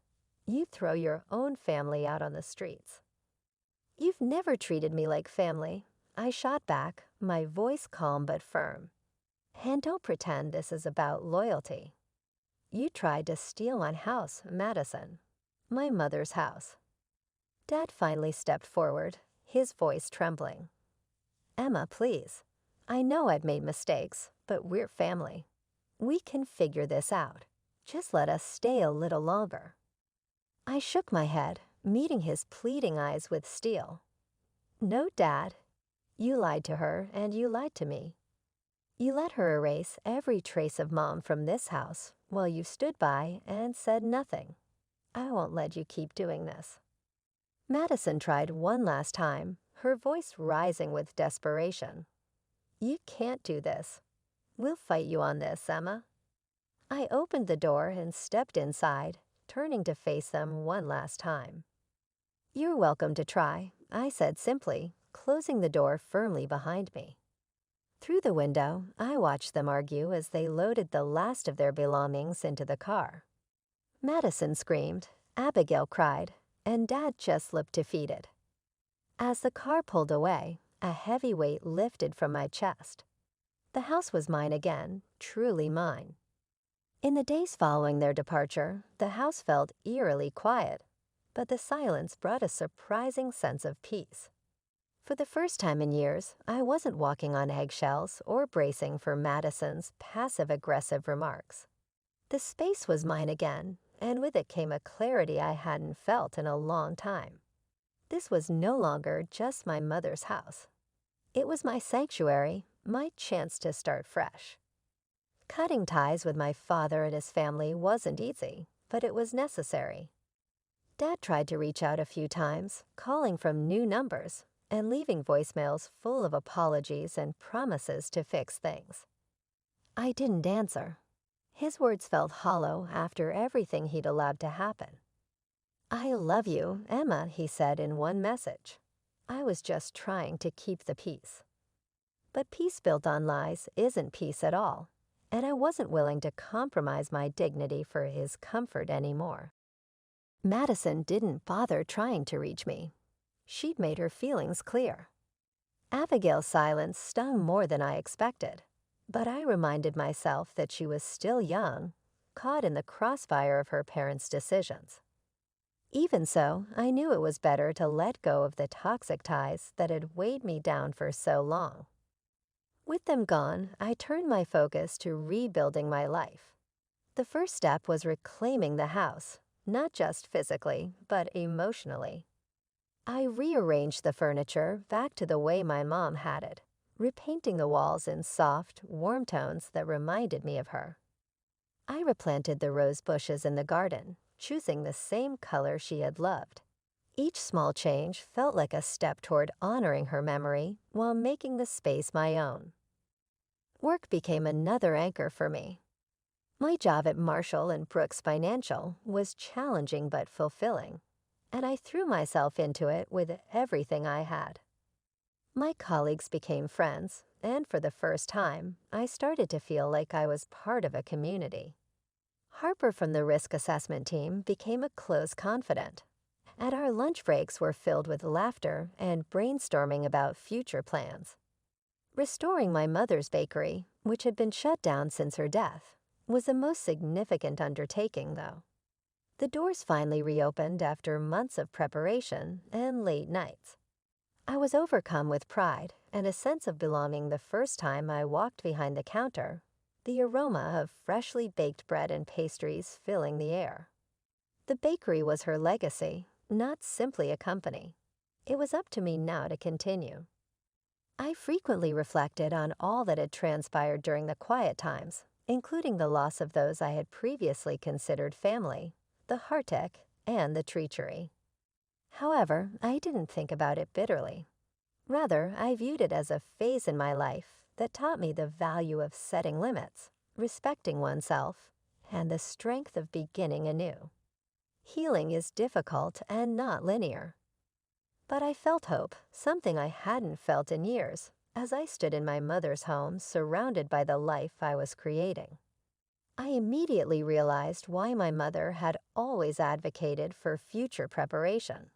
You throw your own family out on the streets." "You've never treated me like family," I shot back, my voice calm but firm. "And don't pretend this is about loyalty. You tried to steal my house, Madison. My mother's house." Dad finally stepped forward, his voice trembling. "Emma, please. I know I've made mistakes, but we're family. We can figure this out. Just let us stay a little longer." I shook my head, meeting his pleading eyes with steel. No, Dad. You lied to her and you lied to me. You let her erase every trace of Mom from this house while you stood by and said nothing. I won't let you keep doing this. Madison tried one last time, her voice rising with desperation. You can't do this. We'll fight you on this, Emma. I opened the door and stepped inside, turning to face them one last time. You're welcome to try, I said simply, closing the door firmly behind me. Through the window, I watched them argue as they loaded the last of their belongings into the car. Madison screamed, Abigail cried, and Dad just looked defeated. As the car pulled away, a heavy weight lifted from my chest. The house was mine again, truly mine. In the days following their departure, the house felt eerily quiet, but the silence brought a surprising sense of peace. For the first time in years, I wasn't walking on eggshells or bracing for Madison's passive-aggressive remarks. The space was mine again, and with it came a clarity I hadn't felt in a long time. This was no longer just my mother's house. It was my sanctuary, my chance to start fresh. Cutting ties with my father and his family wasn't easy, but it was necessary. Dad tried to reach out a few times, calling from new numbers, and leaving voicemails full of apologies and promises to fix things. I didn't answer. His words felt hollow after everything he'd allowed to happen. I love you, Emma, he said in one message. I was just trying to keep the peace. But peace built on lies isn't peace at all, and I wasn't willing to compromise my dignity for his comfort anymore. Madison didn't bother trying to reach me. She'd made her feelings clear. Abigail's silence stung more than I expected, but I reminded myself that she was still young, caught in the crossfire of her parents' decisions. Even so, I knew it was better to let go of the toxic ties that had weighed me down for so long. With them gone, I turned my focus to rebuilding my life. The first step was reclaiming the house, not just physically, but emotionally. I rearranged the furniture back to the way my mom had it, repainting the walls in soft, warm tones that reminded me of her. I replanted the rose bushes in the garden, choosing the same color she had loved. Each small change felt like a step toward honoring her memory while making the space my own. Work became another anchor for me. My job at Marshall and Brooks Financial was challenging but fulfilling, and I threw myself into it with everything I had. My colleagues became friends, and for the first time, I started to feel like I was part of a community. Harper from the risk assessment team became a close confidant, and our lunch breaks were filled with laughter and brainstorming about future plans. Restoring my mother's bakery, which had been shut down since her death, was the most significant undertaking, though. The doors finally reopened after months of preparation and late nights. I was overcome with pride and a sense of belonging the first time I walked behind the counter, the aroma of freshly baked bread and pastries filling the air. The bakery was her legacy, not simply a company. It was up to me now to continue. I frequently reflected on all that had transpired during the quiet times, including the loss of those I had previously considered family, the heartache, and the treachery. However, I didn't think about it bitterly. Rather, I viewed it as a phase in my life that taught me the value of setting limits, respecting oneself, and the strength of beginning anew. Healing is difficult and not linear. But I felt hope, something I hadn't felt in years, as I stood in my mother's home surrounded by the life I was creating. I immediately realized why my mother had always advocated for future preparation.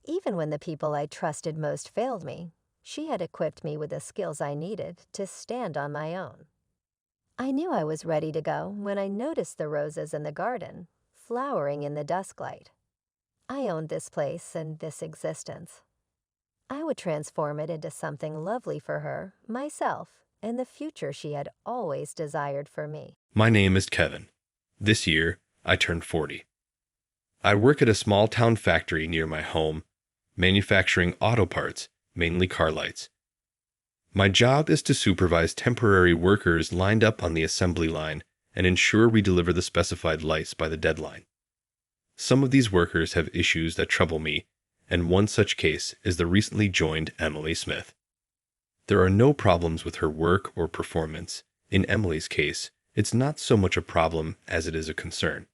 Even when the people I trusted most failed me, she had equipped me with the skills I needed to stand on my own. I knew I was ready to go when I noticed the roses in the garden, flowering in the dusklight. I owned this place and this existence. I would transform it into something lovely for her, myself, and the future she had always desired for me. My name is Kevin. This year, I turned 40. I work at a small-town factory near my home, manufacturing auto parts, mainly car lights. My job is to supervise temporary workers lined up on the assembly line and ensure we deliver the specified lights by the deadline. Some of these workers have issues that trouble me, and one such case is the recently joined Emily Smith. There are no problems with her work or performance. In Emily's case, it's not so much a problem as it is a concern.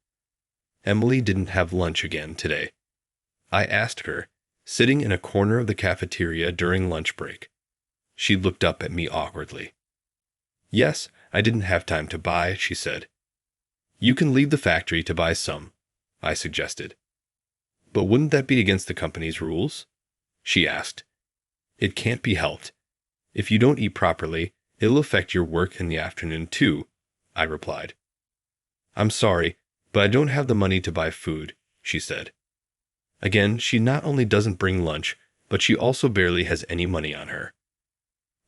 Emily didn't have lunch again today. I asked her, sitting in a corner of the cafeteria during lunch break. She looked up at me awkwardly. Yes, I didn't have time to buy, she said. You can leave the factory to buy some, I suggested. But wouldn't that be against the company's rules? She asked. It can't be helped. If you don't eat properly, it'll affect your work in the afternoon too, I replied. I'm sorry, but I don't have the money to buy food, she said. Again, she not only doesn't bring lunch, but she also barely has any money on her.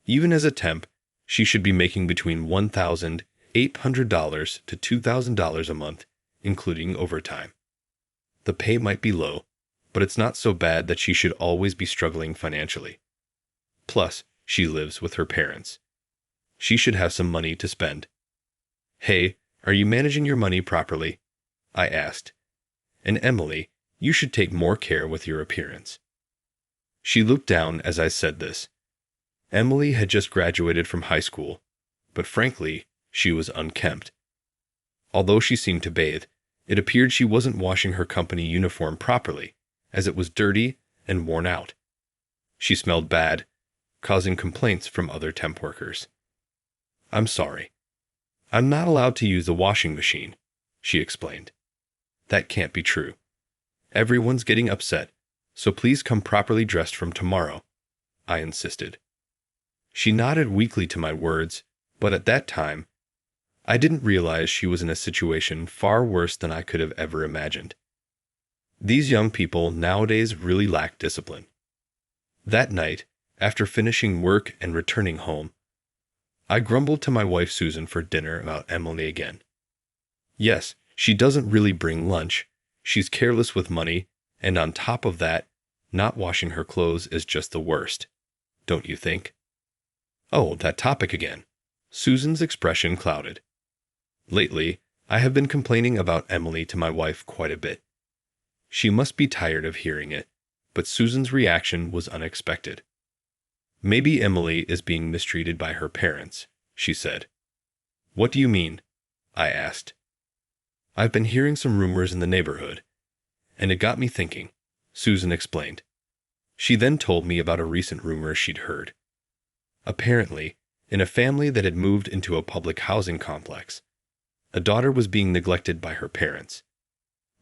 Even as a temp, she should be making between $1,800 to $2,000 a month, including overtime. The pay might be low, but it's not so bad that she should always be struggling financially. Plus, she lives with her parents. She should have some money to spend. Hey, are you managing your money properly? I asked. And Emily, you should take more care with your appearance. She looked down as I said this. Emily had just graduated from high school, but frankly, she was unkempt. Although she seemed to bathe, it appeared she wasn't washing her company uniform properly, as it was dirty and worn out. She smelled bad, causing complaints from other temp workers. I'm sorry. I'm not allowed to use the washing machine, she explained. That can't be true. Everyone's getting upset, so please come properly dressed from tomorrow, I insisted. She nodded weakly to my words, but at that time, I didn't realize she was in a situation far worse than I could have ever imagined. These young people nowadays really lack discipline. That night, after finishing work and returning home, I grumbled to my wife Susan for dinner about Emily again. Yes, she doesn't really bring lunch, she's careless with money, and on top of that, not washing her clothes is just the worst. Don't you think? Oh, that topic again. Susan's expression clouded. Lately, I have been complaining about Emily to my wife quite a bit. She must be tired of hearing it, but Susan's reaction was unexpected. Maybe Emily is being mistreated by her parents, she said. What do you mean? I asked. I've been hearing some rumors in the neighborhood, and it got me thinking, Susan explained. She then told me about a recent rumor she'd heard. Apparently, in a family that had moved into a public housing complex, a daughter was being neglected by her parents.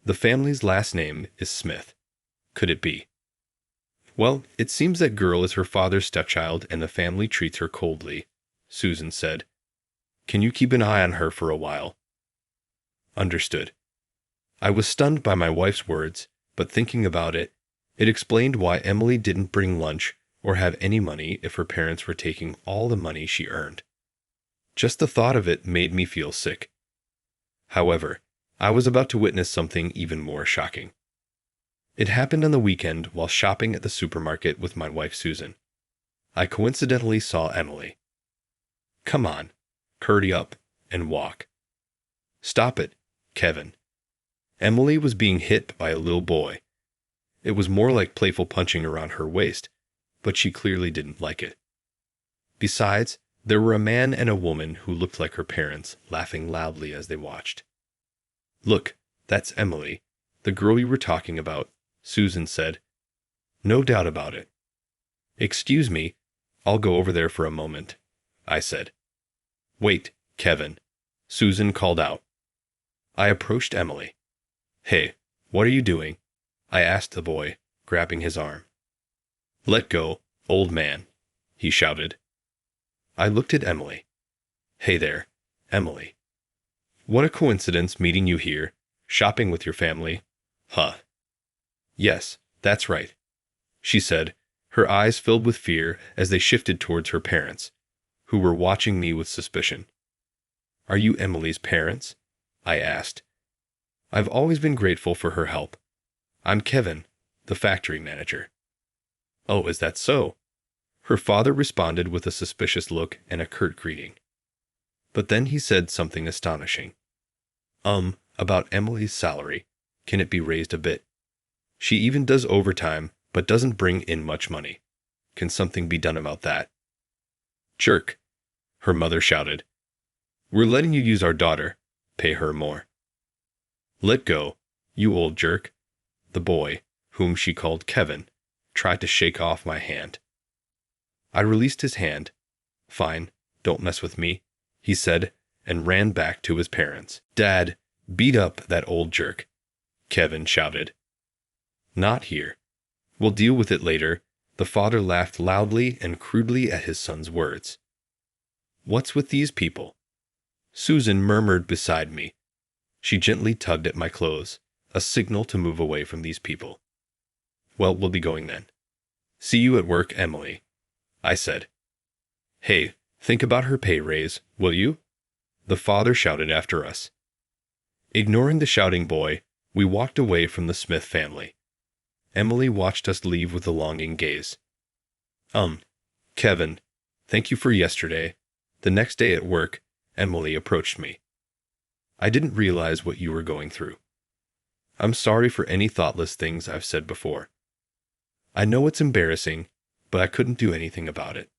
The family's last name is Smith. Could it be? Well, it seems that girl is her father's stepchild and the family treats her coldly, Susan said. Can you keep an eye on her for a while? Understood. I was stunned by my wife's words, but thinking about it, it explained why Emily didn't bring lunch or have any money if her parents were taking all the money she earned. Just the thought of it made me feel sick. However, I was about to witness something even more shocking. It happened on the weekend while shopping at the supermarket with my wife Susan. I coincidentally saw Emily. Come on, hurry up and walk. Stop it, Kevin. Emily was being hit by a little boy. It was more like playful punching around her waist, but she clearly didn't like it. Besides, there were a man and a woman who looked like her parents, laughing loudly as they watched. Look, that's Emily, the girl you were talking about, Susan said. No doubt about it. Excuse me, I'll go over there for a moment, I said. Wait, Kevin, Susan called out. I approached Emily. Hey, what are you doing? I asked the boy, grabbing his arm. Let go, old man, he shouted. I looked at Emily. Hey there, Emily. What a coincidence meeting you here, shopping with your family. Huh. Yes, that's right, she said, her eyes filled with fear as they shifted towards her parents, who were watching me with suspicion. Are you Emily's parents? I asked. I've always been grateful for her help, I'm Kevin, the factory manager. Oh, is that so? Her father responded with a suspicious look and a curt greeting. But then he said something astonishing. About Emily's salary. Can it be raised a bit? She even does overtime, but doesn't bring in much money. Can something be done about that? Jerk, her mother shouted. We're letting you use our daughter. Pay her more. Let go, you old jerk. The boy, whom she called Kevin, tried to shake off my hand. I released his hand. Fine, don't mess with me, he said, and ran back to his parents. Dad, beat up that old jerk, Kevin shouted. Not here. We'll deal with it later. The father laughed loudly and crudely at his son's words. What's with these people? Susan murmured beside me. She gently tugged at my clothes, a signal to move away from these people. Well, we'll be going then. See you at work, Emily, I said. Hey, think about her pay raise, will you? The father shouted after us. Ignoring the shouting boy, we walked away from the Smith family. Emily watched us leave with a longing gaze. Kevin, thank you for yesterday. The next day at work, Emily approached me. I didn't realize what you were going through. I'm sorry for any thoughtless things I've said before. I know it's embarrassing, but I couldn't do anything about it,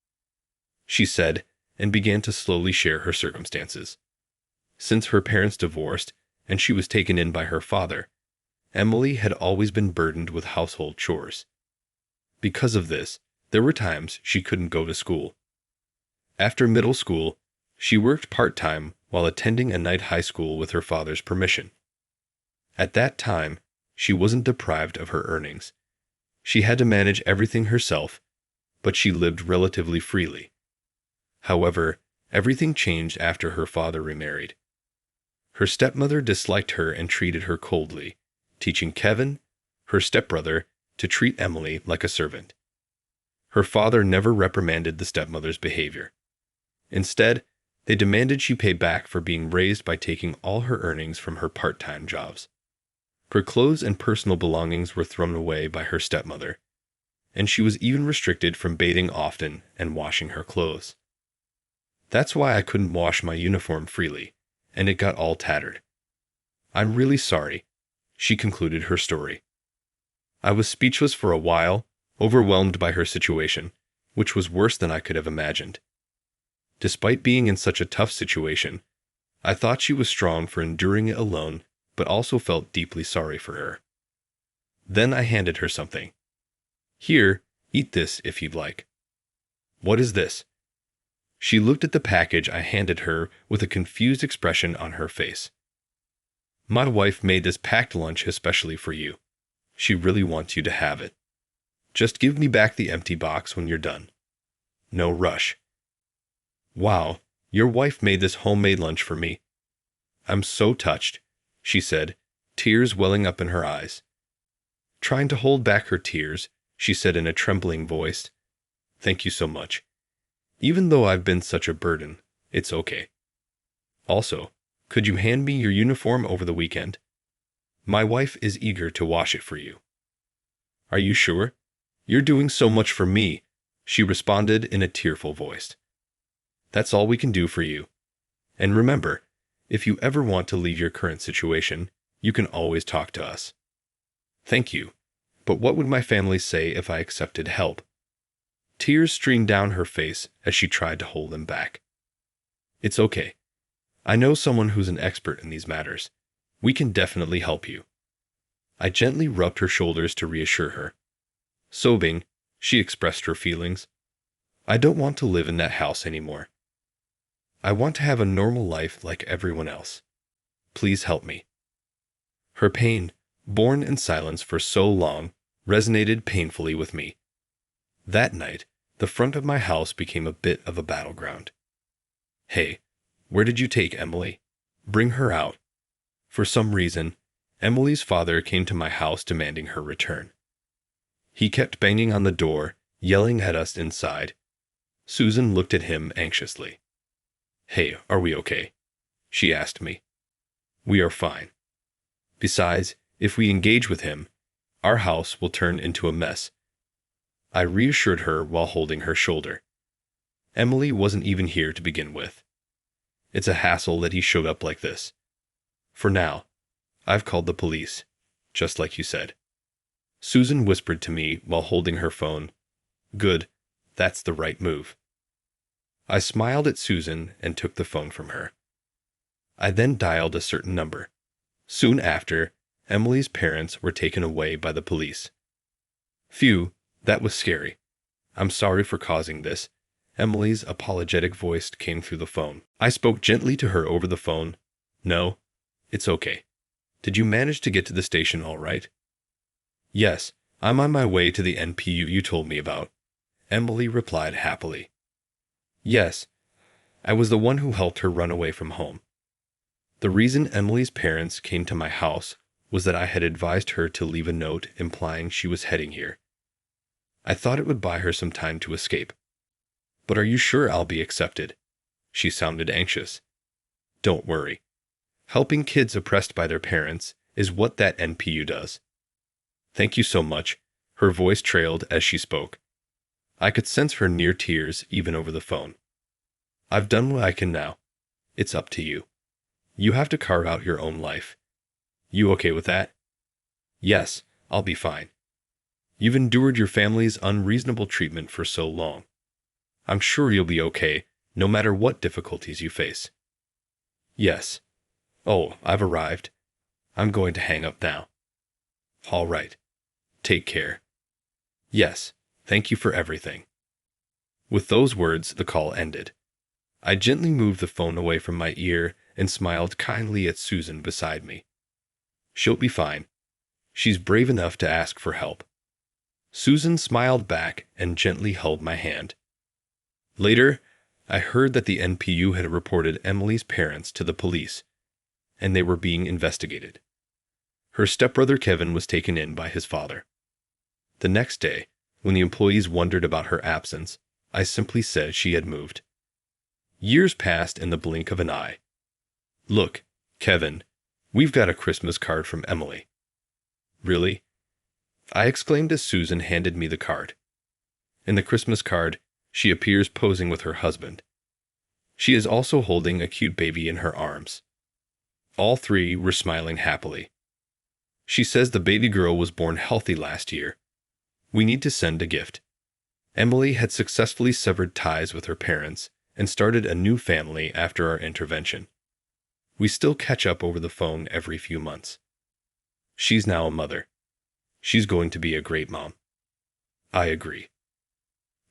she said, and began to slowly share her circumstances. Since her parents divorced and she was taken in by her father, Emily had always been burdened with household chores. Because of this, there were times she couldn't go to school. After middle school, she worked part-time while attending a night high school with her father's permission. At that time, she wasn't deprived of her earnings. She had to manage everything herself, but she lived relatively freely. However, everything changed after her father remarried. Her stepmother disliked her and treated her coldly, teaching Kevin, her stepbrother, to treat Emily like a servant. Her father never reprimanded the stepmother's behavior. Instead, they demanded she pay back for being raised by taking all her earnings from her part-time jobs. Her clothes and personal belongings were thrown away by her stepmother, and she was even restricted from bathing often and washing her clothes. That's why I couldn't wash my uniform freely, and it got all tattered. I'm really sorry, she concluded her story. I was speechless for a while, overwhelmed by her situation, which was worse than I could have imagined. Despite being in such a tough situation, I thought she was strong for enduring it alone, but also felt deeply sorry for her. Then I handed her something. Here, eat this if you'd like. What is this? She looked at the package I handed her with a confused expression on her face. My wife made this packed lunch especially for you. She really wants you to have it. Just give me back the empty box when you're done. No rush. Wow, your wife made this homemade lunch for me. I'm so touched, she said, tears welling up in her eyes. Trying to hold back her tears, she said in a trembling voice, Thank you so much. Even though I've been such a burden, it's okay. Also, could you hand me your uniform over the weekend? My wife is eager to wash it for you. Are you sure? You're doing so much for me, she responded in a tearful voice. That's all we can do for you. And remember, if you ever want to leave your current situation, you can always talk to us. Thank you, but what would my family say if I accepted help? Tears streamed down her face as she tried to hold them back. It's okay. I know someone who's an expert in these matters. We can definitely help you. I gently rubbed her shoulders to reassure her. Sobbing, she expressed her feelings. I don't want to live in that house anymore. I want to have a normal life like everyone else. Please help me. Her pain, borne in silence for so long, resonated painfully with me. That night, the front of my house became a bit of a battleground. Hey, where did you take Emily? Bring her out. For some reason, Emily's father came to my house demanding her return. He kept banging on the door, yelling at us inside. Susan looked at him anxiously. Hey, are we okay? She asked me. We are fine. Besides, if we engage with him, Our house will turn into a mess. I reassured her while holding her shoulder. Emily wasn't even here to begin with. It's a hassle that he showed up like this. For now, I've called the police, just like you said. Susan whispered to me while holding her phone. Good, that's the right move. I smiled at Susan and took the phone from her. I then dialed a certain number. Soon after, Emily's parents were taken away by the police. Phew, that was scary. I'm sorry for causing this. Emily's apologetic voice came through the phone. I spoke gently to her over the phone. No, it's okay. Did you manage to get to the station all right? Yes, I'm on my way to the NPU you told me about. Emily replied happily. Yes, I was the one who helped her run away from home. The reason Emily's parents came to my house was that I had advised her to leave a note implying she was heading here. I thought it would buy her some time to escape. But are you sure I'll be accepted? She sounded anxious. Don't worry. Helping kids oppressed by their parents is what that NPU does. Thank you so much. Her voice trailed as she spoke. I could sense her near tears even over the phone. I've done what I can now. It's up to you. You have to carve out your own life. You okay with that? Yes, I'll be fine. You've endured your family's unreasonable treatment for so long. I'm sure you'll be okay, no matter what difficulties you face. Yes. Oh, I've arrived. I'm going to hang up now. All right. Take care. Yes, thank you for everything. With those words, the call ended. I gently moved the phone away from my ear and smiled kindly at Susan beside me. She'll be fine. She's brave enough to ask for help. Susan smiled back and gently held my hand. Later, I heard that the NPU had reported Emily's parents to the police, and they were being investigated. Her stepbrother Kevin was taken in by his father. The next day, when the employees wondered about her absence, I simply said she had moved. Years passed in the blink of an eye. Look, Kevin, we've got a Christmas card from Emily. Really? I exclaimed as Susan handed me the card. In the Christmas card, she appears posing with her husband. She is also holding a cute baby in her arms. All three were smiling happily. She says the baby girl was born healthy last year. We need to send a gift. Emily had successfully severed ties with her parents and started a new family after our intervention. We still catch up over the phone every few months. She's now a mother. She's going to be a great mom. I agree.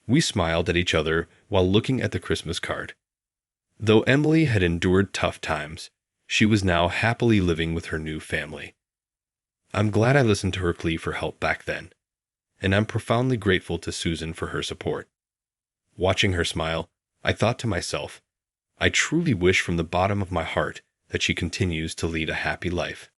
We smiled at each other while looking at the Christmas card. Though Emily had endured tough times, she was now happily living with her new family. I'm glad I listened to her plea for help back then, and I'm profoundly grateful to Susan for her support. Watching her smile, I thought to myself, I truly wish from the bottom of my heart that she continues to lead a happy life.